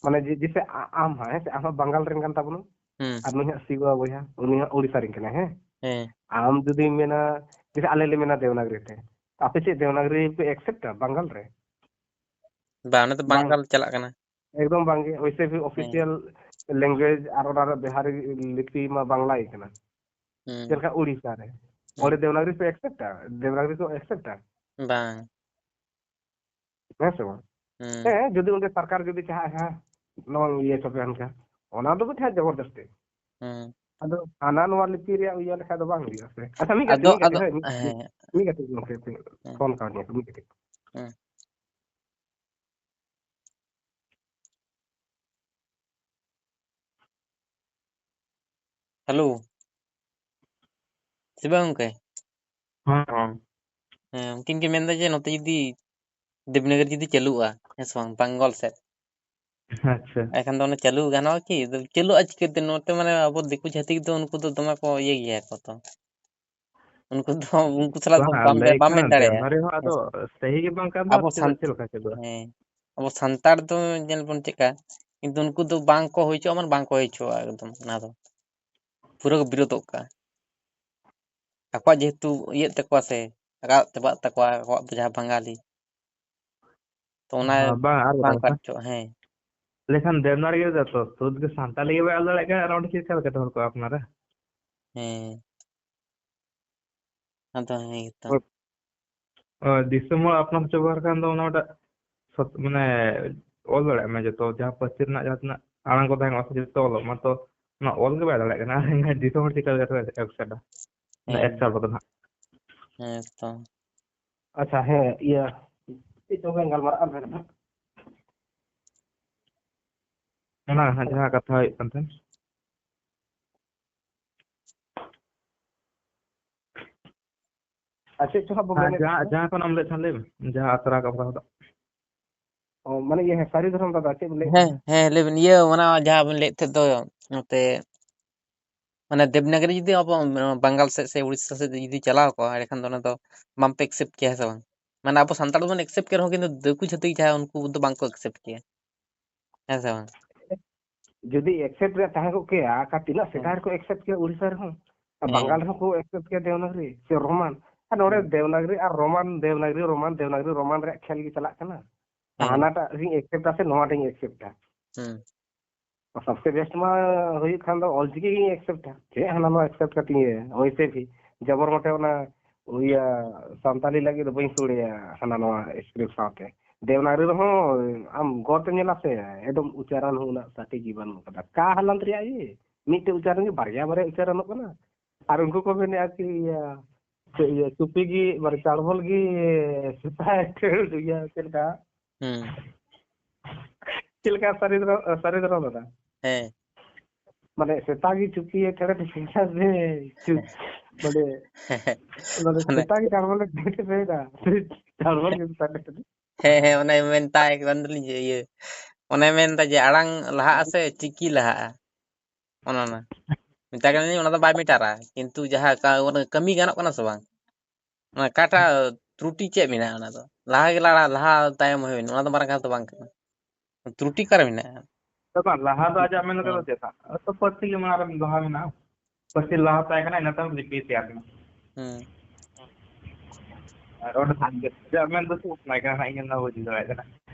माने जैसे आम है से आम बंगाल रेन कान ताबनो और नुहा सिवा बया उनिहा ओडिसा रेन कना है आम जदी मेना जैसे आले ले मेना देवनागरी ते आपे चे देवनागरी पे एक्सेप्ट बंगाल रे बाने तो बंगाल चला कना एकदम बांगे वैसे भी ऑफिशियल लैंग्वेज और बिहारी लिपि में बांग्ला ही कना जलका उड़ीसा रे और देवनागरी पे एक्सेप्ट देवनागरी को एक्सेप्ट बांग ᱦᱮᱸ ᱥᱮ ᱵᱟᱝ ᱦᱮᱸ ᱡᱩᱫᱤ ᱚᱸᱰᱮ ᱥᱚᱨᱠᱟর ᱡᱩᱫᱤ ᱪᱟᱦᱟᱜ ᱦᱮᱸ ᱱᱚᱣᱟ ᱤᱭᱟᱹ ᱪᱚᱯᱮᱭᱟ ᱚᱱᱠᱟ ᱚᱱᱟ ᱫᱚ ᱵᱤᱴᱷᱟ ᱡᱚᱵᱚᱨᱫᱚᱥᱛᱤ ᱟᱫᱚ ᱦᱟᱱᱟ ᱱᱚᱣᱟ ᱞᱤᱯᱤ ᱨᱮᱭᱟᱜ ᱤᱭᱟᱹ ᱞᱮᱠᱷᱟᱡ ᱫᱚ ᱵᱟᱝ ᱦᱩᱭᱩᱜᱼᱟ ᱥᱮ ᱟᱪᱪᱷᱟ ᱢᱤᱫ ᱟᱫᱚ ᱠᱟᱹᱴᱤᱡ ᱟᱫᱚ ᱦᱳᱭ ᱦᱮᱸ ᱢᱤᱫ ᱠᱟᱹᱴᱤᱡ ᱜᱚᱢᱠᱮ ᱯᱷᱳᱱ ᱠᱟᱣᱫᱤᱧᱟ ᱢᱤᱫ ᱠᱟᱹᱴᱤᱡ ᱦᱮᱸ ᱦᱮᱞᱳ ᱥᱤᱵᱟ ᱜᱚᱝᱠᱮ ᱦᱚᱸ ᱦᱮᱸ ᱩᱱᱠᱤᱱ ᱠᱤᱱ ᱢᱮᱱᱫᱟ ᱡᱮ ᱱᱚᱛᱮ ᱡᱩᱫᱤ ᱫᱮᱵᱽᱱᱟᱜᱚᱨᱤ ᱡᱩᱫᱤ ᱪᱟᱹᱞᱩᱜᱼᱟ ᱦᱮᱸ ᱥᱮ ᱵᱟᱝ ᱵᱮᱝᱜᱚᱞ ᱥᱮᱫ ᱟᱪᱪᱷᱟ ᱮᱱᱠᱷᱟᱱ ᱫᱚ ᱚᱱᱟ ᱪᱟᱹᱞᱩ ᱜᱟᱱᱚᱜᱼᱟ ᱠᱤ ᱪᱟᱹᱞᱩᱜᱼᱟ ᱪᱤᱠᱟᱹᱛᱮ ᱱᱚᱛᱮ ᱢᱟᱱᱮ ᱟᱵᱚ ᱫᱤᱠᱩ ᱪᱷᱟᱹᱛᱤᱠ ᱫᱚ ᱩᱱᱠᱩ ᱫᱚ ᱫᱚᱢᱮ ᱠᱚ ᱤᱭᱟᱹ ᱜᱮᱭᱟ ᱠᱚ ᱛᱚ ᱩᱱᱠᱩ ᱫᱚ ᱩᱱᱠᱩ ᱥᱟᱞᱟᱜ ᱫᱚ ᱵᱟᱝ ᱞᱟᱹᱭ ᱵᱟᱢ ᱢᱮᱱ ᱠᱷᱟᱱ ᱫᱟᱲᱮᱭᱟᱜᱼᱟ ᱫᱮᱵᱱᱟᱜᱚᱨᱤ ᱦᱚᱸ ᱦᱮᱸ ᱟᱫᱚ ᱥᱮ ᱥᱟᱦᱤ ᱜᱮ ᱵᱟᱝ ᱠᱟᱱ ᱫᱚ ᱟᱵᱚ ᱪᱮᱫ ᱞᱮᱠᱟ ᱪᱟᱹᱞᱩᱜᱼᱟ ᱦᱮᱸ ᱟᱵᱚ ᱥᱟᱱᱛᱟᱲ ᱫᱚ ᱧᱮᱞ ᱵᱚᱱ ᱪᱮᱫᱠᱟ ᱠᱤᱱᱛᱩ ᱩᱱᱠᱩ ᱫᱚ ᱵᱟᱝ ᱠᱚ ᱦᱩᱭ ᱦᱚᱪᱚᱣᱟᱜ ᱢᱟᱱᱮ ᱵᱟᱝ ᱠᱚ ᱦᱩᱭ ᱦᱚᱪᱚᱣᱟᱜᱼᱟ ᱮᱠᱫᱚᱢ ᱚᱱᱟ ᱫᱚ ᱯᱩᱨᱟᱹ ᱠᱚ ᱵᱤᱨᱳᱫᱚᱜ ᱠᱟᱜᱼᱟ ᱟᱠᱚᱣᱟᱜ ᱡᱮᱦᱮᱛᱩ ᱤᱭᱟᱹᱜ ᱛᱟᱠᱚᱣᱟ ᱥᱮ ᱨᱟᱜ ᱪᱟᱵᱟᱜ ᱛᱟᱠᱚᱣᱟ ᱟᱠᱚᱣᱟᱜ ᱫᱚ ᱡᱟᱦᱟᱸ ᱵᱟᱝᱜᱟᱞᱤ ᱛᱚ ᱚᱱᱟ ᱵᱟᱝ ᱟᱨ ᱵᱟᱝ ᱢᱤᱫᱴᱟᱝ ᱠᱚ ᱠᱟᱛᱷᱟ ᱟᱫ ᱦᱚᱪᱚᱣᱟᱜᱼᱟ ᱦᱮᱸ ᱞᱮᱠᱷᱟᱱ ᱫᱮᱵᱱᱟᱜᱚᱨᱤ ᱜᱮ ᱛᱚ ᱥᱩᱫ ᱜᱮ ᱥᱟᱱᱛᱟᱞᱤ ᱜᱮ ᱵᱟᱭ ᱚᱞ ᱫᱟᱲᱮᱭᱟᱜ ᱠᱟᱱᱟ ᱟᱨ ᱚᱸᱰᱮ ᱪᱮᱫ ᱞᱮᱠᱟ ᱠᱟᱛᱮ ᱦᱚᱲ ᱠᱚ ᱟᱯᱱᱟᱨᱟ ᱦᱮᱸ ᱟᱫᱚ ᱦᱮᱸ ᱜᱮᱛᱚ ᱫᱤᱥᱚᱢ ᱦᱚᱲ ᱟᱯᱱᱟᱨ ᱦᱚᱪᱚ ᱠᱷᱟᱱ ᱫᱚ ᱚᱱᱟ ᱢᱤᱫᱴᱟᱜ ᱢᱟᱱᱮ ᱚᱞ ᱫᱟᱲᱮᱭᱟᱜ ᱢᱮ ᱡᱚᱛᱚ ᱡᱟᱦᱟᱸ ᱯᱟᱹᱨᱥᱤ ᱨᱮᱱᱟᱜ ᱡᱟᱦᱟᱸ ᱛᱤᱱᱟᱹᱜ ᱟᱲᱟᱝ ᱠᱚ ᱛᱟᱦᱮᱸ ᱠᱟᱱᱟ ᱡᱚᱛᱚ ᱚᱞᱚᱜ ᱢᱟᱛᱚ ᱚᱱᱟ ᱚᱞ ᱜᱮ ᱵᱟᱭ ᱫᱟᱲᱮᱭᱟᱜ ᱠᱟᱱᱟ ᱫᱤᱥᱚᱢ ᱦᱚᱲ ᱪᱤᱠᱟᱹ ᱮᱠᱥᱮᱯᱴᱟ ᱦᱮᱸ ᱮᱠᱥᱮᱯᱴ ᱠᱚᱫᱚ ᱦᱟᱸᱜ ᱦᱮᱸ ᱛᱚ ᱟᱪᱪᱷᱟ ᱦᱮᱸ ᱤᱭᱟᱹ ᱪᱮᱫ ᱪᱚᱝ ᱵᱮᱱ ᱜᱟᱞᱢᱟᱨᱟᱜ ᱠᱟᱱ ᱛᱟᱦᱮᱸᱱᱟ ᱚᱱᱟ ᱡᱟᱦᱟᱸ ᱠᱟᱛᱷᱟ ᱦᱩᱭᱩᱜ ᱠᱟᱱ ᱛᱟᱦᱮᱸᱱ ᱟᱨ ᱪᱮᱫ ᱪᱚᱝ ᱦᱟᱸᱜ ᱵᱚ ᱢᱮᱱᱮᱫ ᱛᱟᱦᱮᱸᱱᱟ ᱡᱟᱦᱟᱸ ᱠᱷᱚᱱᱟᱜ ᱮᱢ ᱞᱟᱹᱭᱮᱫ ᱛᱟᱦᱮᱸ ᱞᱟᱹᱭ ᱢᱮ ᱡᱟᱦᱟᱸ ᱟᱛᱨᱟ ᱠᱚ ᱚᱱᱠᱟ ᱚ ᱢᱟᱱᱮ ᱤᱭᱟᱹ ᱥᱟᱹᱨᱤ ᱫᱷᱚᱨᱚᱢ ᱫᱟᱫᱟ ᱪᱮᱫ ᱵᱤᱱ ᱞᱟᱹᱭᱮᱫ ᱦᱮᱸ ᱛᱟᱦᱮᱸᱱᱟ ᱦᱮᱸ ᱞᱟᱹᱭ ᱵᱤᱱ ᱤᱭᱟᱹ ᱚᱱᱟ ᱡᱟᱦᱟᱸ ᱵᱤᱱ ᱞᱟᱹᱭᱮᱫ ᱛᱟᱦᱮᱸᱫ ᱫᱚ ᱱᱚᱛᱮ ᱢᱟᱱᱮ ᱫᱮᱵᱽᱱᱟᱜᱚᱨᱤ ᱡᱩᱫᱤ ᱟᱵᱚ ᱵᱟᱝᱜᱟᱞ ᱥᱮᱫ ᱥᱮ ᱩᱲᱤᱥᱥᱟ ᱥᱮᱫ ᱡᱩᱫᱤ ᱪᱟᱞᱟᱣ ᱠᱚᱜᱼᱟ ᱮᱸᱰᱮᱠᱷᱟᱱ ᱫᱚ ᱚᱱᱟ ᱫᱚ ᱵᱟᱝᱯᱮ ᱮᱠᱥᱮᱯᱴ ᱠᱮᱭᱟ ᱦᱮᱸ ᱥᱮ ᱵᱟᱝ ᱢᱟᱱᱮ ᱟᱵᱚ ᱥᱟᱱᱛᱟᱲ ᱫᱚᱵᱚᱱ ᱮᱠᱥᱮᱯᱴ ᱠᱮ ᱨᱮᱦᱚᱸ ᱠᱤᱱᱛᱩ ᱫᱤᱠᱩ ᱪᱷᱟᱹᱛᱤᱠ ᱡᱟᱦᱟᱸᱭ ᱩᱱᱠᱩ ᱫᱚ ᱵᱟᱝᱠᱚ ᱮᱠᱥᱮᱯᱴ ᱠᱮᱭᱟ ᱦᱮᱸ ᱥᱮ ᱵᱟᱝ ᱡᱩᱫᱤ ᱮᱠᱥᱮᱯᱴ ᱨᱮᱭᱟᱜ ᱛᱟᱦᱮᱸ ᱠᱚᱜ ᱠᱮᱭᱟ ᱛᱤᱱᱟᱹᱜ ᱦᱮᱸ ᱥᱮᱫᱟᱭ ᱨᱮᱠᱚ ᱮᱠᱥᱮᱯᱴ ᱠᱮᱭᱟ ᱩᱲᱤᱥᱥᱟ ᱨᱮᱦᱚᱸ ᱦᱮᱸ ᱵᱟᱝᱜᱟᱞ ᱨᱮᱦᱚᱸ ᱠᱚ ᱮᱠᱥᱮᱯᱴ ᱠᱮᱭᱟ ᱫᱮᱵᱽᱱᱟᱜᱚᱨᱤ ᱥᱮ ᱨᱳᱢᱟᱱ ᱟᱨ ᱱᱚᱰᱮ ᱦᱮᱸ ᱫᱮᱵᱽᱱᱟᱜᱚᱨᱤ ᱟᱨ ᱨᱳᱢᱟᱱ ᱫᱮᱵᱽᱱᱟᱜᱚᱨᱤ ᱨᱳᱢᱟᱱ ᱨᱮᱭᱟᱜ ᱠᱷᱮᱞ ᱜᱮ ᱪᱟᱞᱟᱜ ᱠᱟᱱᱟ ᱦᱮᱸ ᱦᱟᱱᱟᱴᱟᱜ ᱨᱤᱧ ᱮᱠᱥᱮᱯᱴᱟ ᱥᱮ ᱱᱚᱣᱟᱴᱟᱜ ᱤᱧ ᱮᱠᱥᱮᱯᱴᱟ ᱦᱮᱸ सबसे बेस्ट मा हुई खान दो ऑलचिकी ही एक्सेप्ट है चे हना नो एक्सेप्ट करती है वैसे भी जबर मटे ना उया संताली लगी तो बई सुड़े हना नो स्क्रिप्ट साथे देवनागरी रहो आम गोते नेला से एकदम उच्चारण होना सटी जीवन कदा का हलंत रिया ये मीटे उच्चारण के बारया बारे उच्चारण कना और उनको को मैंने आकी ये चुप्पी की मारे चाड़बल की सिपा या चलका चिलका सरी दरो दादा ᱦᱮᱸ মানে সেটাকে চুপিয়ে ছেড়ে সেটা যে মানে মানে সেটাকে তার মানে দেখতে পেয়ে না তার মানে কিন্তু তাকে ᱦᱮᱸ ᱦᱮᱸ ᱚᱱᱮ ᱢᱮᱱᱛᱟᱭ ᱠᱟᱱ ᱫᱚᱞᱤᱧ ᱡᱮ ᱤᱭᱟᱹ ᱚᱱᱮ ᱢᱮᱱᱫᱟ ᱡᱮ ᱟᱲᱟᱝ ᱞᱟᱦᱟᱜ ᱟᱥᱮ ᱪᱤᱠᱤ ᱞᱟᱦᱟᱜᱼᱟ ᱚᱱᱟ ᱢᱮᱛᱟᱭ ᱠᱟᱹᱱᱟᱹᱧ ᱚᱱᱟ ᱫᱚ ᱵᱟᱭ ᱢᱮᱴᱟᱨᱟ ᱠᱤᱱᱛᱩ ᱡᱟᱦᱟᱸ ᱠᱟᱹᱢᱤ ᱜᱟᱱᱚᱜ ᱠᱟᱱᱟ ᱥᱮ ᱵᱟᱝ ᱚᱱᱟ ᱚᱠᱟᱴᱟᱜ ᱛᱨᱩᱴᱤ ᱪᱮᱫ ᱢᱮᱱᱟᱜᱼᱟ ᱚᱱᱟ ᱫᱚ ᱞᱟᱦᱟ ᱜᱮ ᱞᱟᱦᱟ ᱛᱟᱭᱚᱢ ᱦᱩᱭᱱᱟ ᱚᱱᱟ ᱫᱚ ᱢᱟᱨᱟᱝ ᱠᱟᱛᱷᱟ ᱫᱚ ᱵᱟᱝ ᱠᱟᱱᱟ त्रुटि ᱚᱠᱟᱨᱮ ᱢᱮᱱᱟᱜᱼᱟ ᱵᱟᱝ ᱞᱟᱦᱟ ᱫᱚ ᱟᱡᱟᱜ ᱢᱮᱱ ᱦᱮᱸ ᱠᱟᱫᱟ ᱪᱮᱫ ᱛᱚ ᱯᱟᱹᱨᱥᱤ ᱜᱮ ᱢᱟᱨᱟᱝ ᱞᱟᱦᱟ ᱢᱮᱱᱟᱜᱼᱟ ᱯᱟᱹᱨᱥᱤ ᱞᱟᱦᱟ ᱛᱟᱦᱮᱸ ᱠᱟᱱᱟ ᱤᱱᱟᱹ ᱛᱟᱭᱚᱢ ᱞᱤᱯᱤ ᱛᱮᱭᱟᱨ ᱠᱟᱱᱟ ᱦᱮᱸ ᱟᱨ ᱚᱸᱰᱮ ᱟᱡᱟᱜ ᱢᱮᱱ ᱫᱚ ᱪᱮᱫ ᱛᱟᱦᱮᱸ ᱠᱟᱱᱟ ᱤᱧ ᱚᱱᱟ ᱵᱟᱹᱧ ᱵᱩᱡᱷᱟᱹᱣ ᱫᱟᱲᱮᱭᱟᱜ ᱠᱟᱱᱟ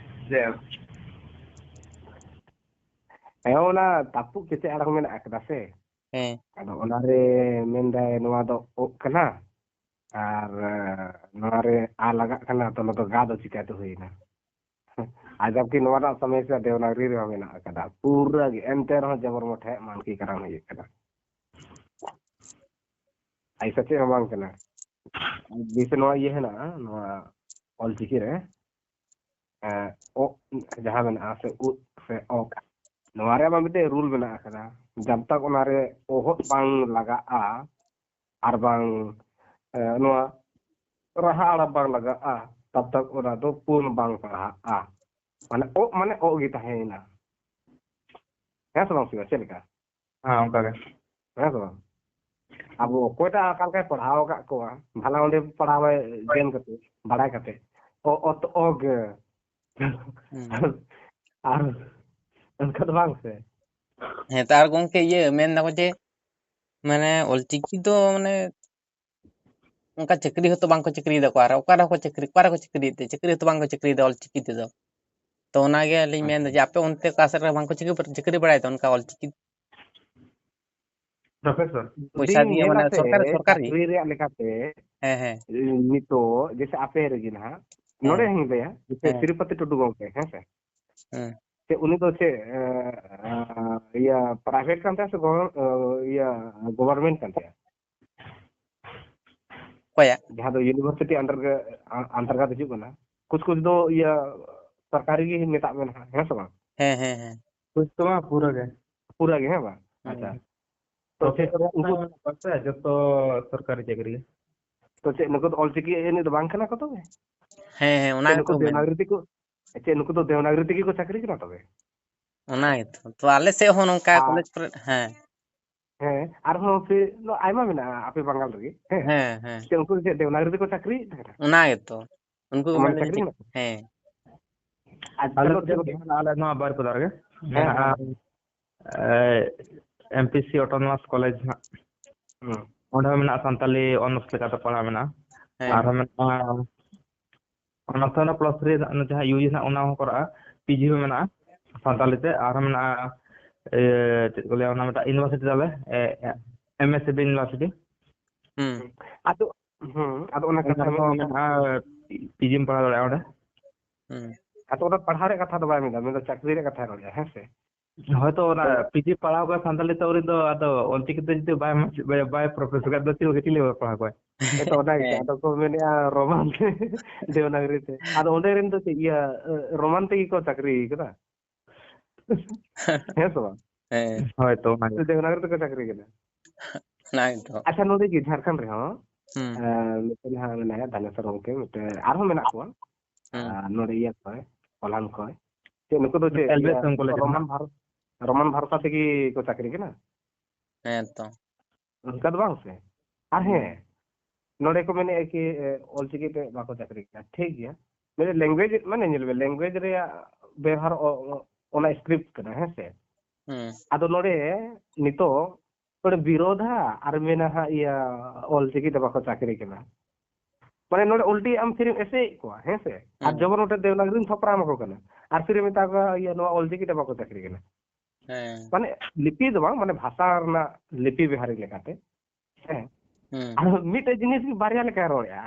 ᱡᱮ ᱦᱮᱸ ᱚᱱᱟ ᱛᱟᱯᱩᱜ ᱠᱮᱪᱮ ᱟᱲᱟᱝ ᱢᱮᱱᱟᱜ ᱟᱠᱟᱫᱟ ᱥᱮ ᱦᱮᱸ ᱟᱫᱚ ᱚᱱᱟᱨᱮ ᱢᱮᱱᱫᱟᱭ ᱱᱚᱣᱟ ᱫᱚ ᱳᱜ ᱠᱟᱱᱟ ᱟᱨ ᱱᱚᱣᱟᱨᱮ ᱟ ᱞᱟᱜᱟᱜ ᱠᱟᱱᱟ ᱛᱚ ᱱᱚᱣᱟ ᱫᱚ ᱜᱟ ᱫᱚ ᱪᱤᱠᱟᱹᱛᱮ ᱦᱩᱭᱱᱟ ᱟᱡᱟᱵ ᱠᱤ ᱱᱚᱣᱟ ᱨᱮᱱᱟᱜ ᱥᱚᱢᱚᱥᱥᱟ ᱫᱮᱣᱱᱟᱜᱚᱨᱤ ᱨᱮᱦᱚᱸ ᱢᱮᱱᱟᱜ ᱟᱠᱟᱫᱟ ᱯᱩᱨᱟᱹ ᱜᱮ ᱮᱱᱛᱮ ᱨᱮᱦᱚᱸ ᱡᱚᱵᱚᱨ ᱢᱚᱴᱷᱮ ᱢᱟᱱᱠᱤ ᱠᱟᱨᱟᱢ ᱦᱩᱭᱩᱜ ᱠᱟᱱᱟ ऐसा चेक हमारे करना जैसे नवा ये है ना नवा ऑलचिकी रे ओ जहाँ बना से उ से ओ नवा रे मामिते रूल बना करा जब तक उनारे ओहत बांग लगा आ आर बांग नवा रहा आड़ा बांग लगा आ तब तक उना दो पूर्ण बांग पढ़ा आ माने ओ गीता है ना है सब सिवा चलेगा हाँ उनका है सब अब कोईटा अकाल के पढ़ाओ का को भला उन्हें पढ़ावे जेन करते बड़ा करते ओ तो ओग আর उनका तो बांग से ᱦᱮᱸ ᱛᱟᱨ ᱜᱚᱝᱠᱮ ᱤᱭᱟᱹ ᱢᱮᱱ ᱫᱟᱠᱚ ᱡᱮ ᱢᱟᱱᱮ ᱚᱞᱪᱤᱠᱤ ᱫᱚ ᱢᱟᱱᱮ ᱚᱱᱠᱟ ᱪᱟᱹᱠᱨᱤ ᱦᱚᱸᱛᱚ ᱵᱟᱝᱠᱚ ᱪᱟᱹᱠᱨᱤᱭᱮᱫᱟ ᱟᱨ ᱚᱠᱟᱨᱮᱠᱚ ᱪᱟᱹᱠᱨᱤᱭᱮᱫ ᱛᱮ ᱪᱟᱹᱠᱨᱤ ᱦᱚᱸᱛᱚ ᱵᱟᱝᱠᱚ ᱪᱟᱹᱠᱨᱤᱭᱮᱫᱟ ᱚᱞᱪᱤᱠᱤ ᱛᱮᱫᱚ ᱛᱚ ᱚᱱᱟᱜᱮ ᱟᱹᱞᱤᱧ ᱢᱮᱱᱫᱟ ᱡᱮ ᱟᱯᱮ ᱚᱱᱛᱮ ᱚᱠᱟ ᱥᱮᱫ ᱨᱮ ᱵᱟᱝᱠᱚ ᱪᱟᱹᱠᱨᱤ ᱵᱟᱲᱟᱭᱮᱫᱟ ᱚᱱᱠᱟ ᱚᱞᱪᱤᱠᱤ प्रोफेसर ᱯᱚᱭᱥᱟ ᱫᱤᱧ ᱫᱤᱭᱮ ᱢᱟᱱᱮ ᱧᱮᱞᱟ ᱥᱮ ᱥᱚᱨᱠᱟরি ᱪᱟᱹᱠᱨᱤ ᱨᱮᱭᱟᱜ ᱞᱮᱠᱟতে ᱦᱮᱸ ᱦᱮᱸ ᱱᱤᱛᱚᱜ ᱡᱮᱥᱮ ᱟᱯᱮ ᱨᱮᱜᱮ ᱱᱟᱦᱟᱜ नोड़े हूँ लैया जैसे हाँ तिरुपति टुडू गोंके हैं से हाँ चे उनी तो चे या प्राइवेट करते हैं से या गवर्नमेंट करते हैं कोया जहाँ तो यूनिवर्सिटी अंतर्गत हिजू कना कुछ कुछ दो या सरकारी की नेता में है सब हाँ कुछ तो वहाँ पूरा गए पूरा गे है बा अच्छा तो चे प्रोफेसर उनको पड़ता है जब तो सरकारी चाकरी तो चे नुको तो ऑलचिकी एने तो बांग कना को तो उना चे के नुको तो मेन देवनागरी को चे नुको तो देवनागरी की को चाकरी कना तो उना के तो आले से हो नोंका कॉलेज पर हाँ हैं और हो फिर नो आयमा में ना आपे बंगाल रगी हैं हाँ चे उनको चे देवनागरी को चाकरी उना के तो उनको को मन मेन चाकरी ना हाँ आज आले चलो तो ठीक जब आले नवा बार को दारगे है मैं एमपीसी ऑटोनोमस कॉलेज ना ओंडे में संताली ऑनर्स लेकर पढ़ा में ना हाँ और में ऑनर्स प्लस 3 जहाँ यूजी ना उना हो करा पीजी में ना संताली ते और में चेक को लिया ना यूनिवर्सिटी दाले एमएससी यूनिवर्सिटी आदो आदो उना कथा में पीजी में पढ़ा दड़ा ओंडे आदो उना पढ़ा रे कथा तो बाय में तो चाकरी रे कथा रोया है से হয়তো ওরা পিজি পড়াও করে সান্তালি তো ওরি তো আদো অলচিকিতে যদি বাই প্রফেসর কা দতি ওকে চিলি পড়া কয় itu udah itu atau komennya roman dewanagri itu ada onde rin tuh iya romantis kok cakri kita ya so হয়তো মানে itu dewanagri tuh cakri kita ना तो asal node di Jharkhand reho mungkin ha menaya dana sarong ke mute arho menak ko node iya ko kolan ko ce nuko do ce LBSM college roman bharata tegi ko cakri kena तो उनका तो बांग से अरे नोड़े को मैंने एक ऑलचिकी पे बाको चाकरी किया ठीक है मेरे लैंग्वेज माने निलवे लैंग्वेज रे व्यवहार ओना स्क्रिप्ट करना है से आदो नोड़े नितो नोड़े विरोधा आर मेना हा या ऑलचिकी पे बाको चाकरी किया माने नोड़े उल्टी हम फिर ऐसे को है से आज जब नोटे देवनागरी थपरा मको करना आर फिर मेता को या नो ऑलचिकी पे बाको चाकरी किया माने लिपि दो बांग माने भाषा ना लिपि बिहारी लेकाते हैं मिटे जिनिस की बारिया लेकर रोड है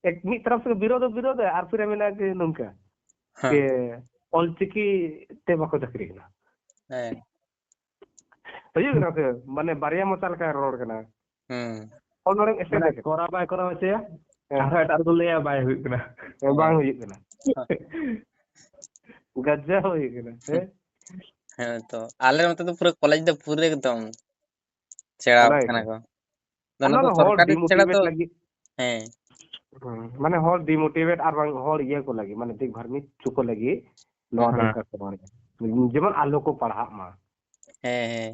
एक मिट तरफ से विरोध है और फिर मिला के नुनका के ऑलचिकी ते बाको चाकरी ना तो ये ना के माने बारिया मचाल का रोड करना और नोरे ऐसे कोरा बाय कोरा होचे आरो एटार दो लेया बाय हुई कना बांग हुई कना गज्जा हुई कना तो आले मत तो पूरा कॉलेज तो पूरे एकदम चेड़ा खाना को दोनों तो सरकारी चेड़ा तो हैं माने हॉल डिमोटिवेट और बांग हॉल ये को लगी माने दिख भर में चुको लगी नॉर्मल कर जेमन आलो को पढ़ा मा हैं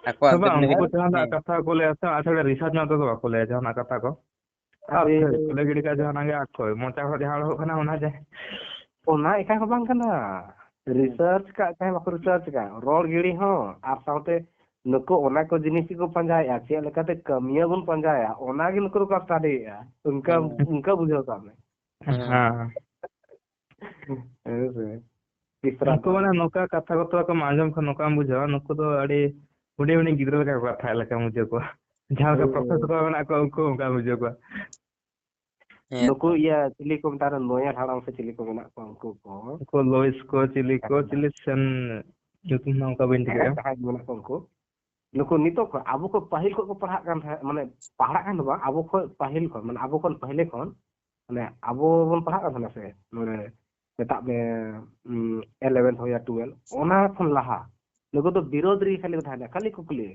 ako उनको जहां कथा को ले आसा आछड़े रिसर्च ना तो को ले जहां कथा को अरे लगिड़ी का जहां गे आखो मोचा हो जहां हो खाना होना जाए ओना एका को बांग कना रिसर्च का चाहे बाको रिसर्च का रोड गिड़ी हो आप साउते नुको ओना को जिनिस को पंजाया चे लेकाते कमिया गुन पंजाया ओना गे नुको को स्टडी उनका बुझो सामने हां उनको माने नोका कथा को तो मांजम को नोका बुझो नुको तो अड़ी हुडी हुडी गिद्रो का कथा लका मुझे को जहां का प्रोफेसर को ना को उनका मुझे को नुको या चिली को तार नोया हाड़ाम से चिली को मेना को उनको को लोइस को चिली सन युतुम ना का बिंद के कहा मेना को नुको नितो को आबो को पहिल को पढ़ा कान माने पढ़ा कान बा आबो को पहिल को माने आबो को पहले कोन माने आबो बन पढ़ा कान से माने मेता में 11 हो या 12 ओना खन लहा नुको तो विरोध री खाली कुकली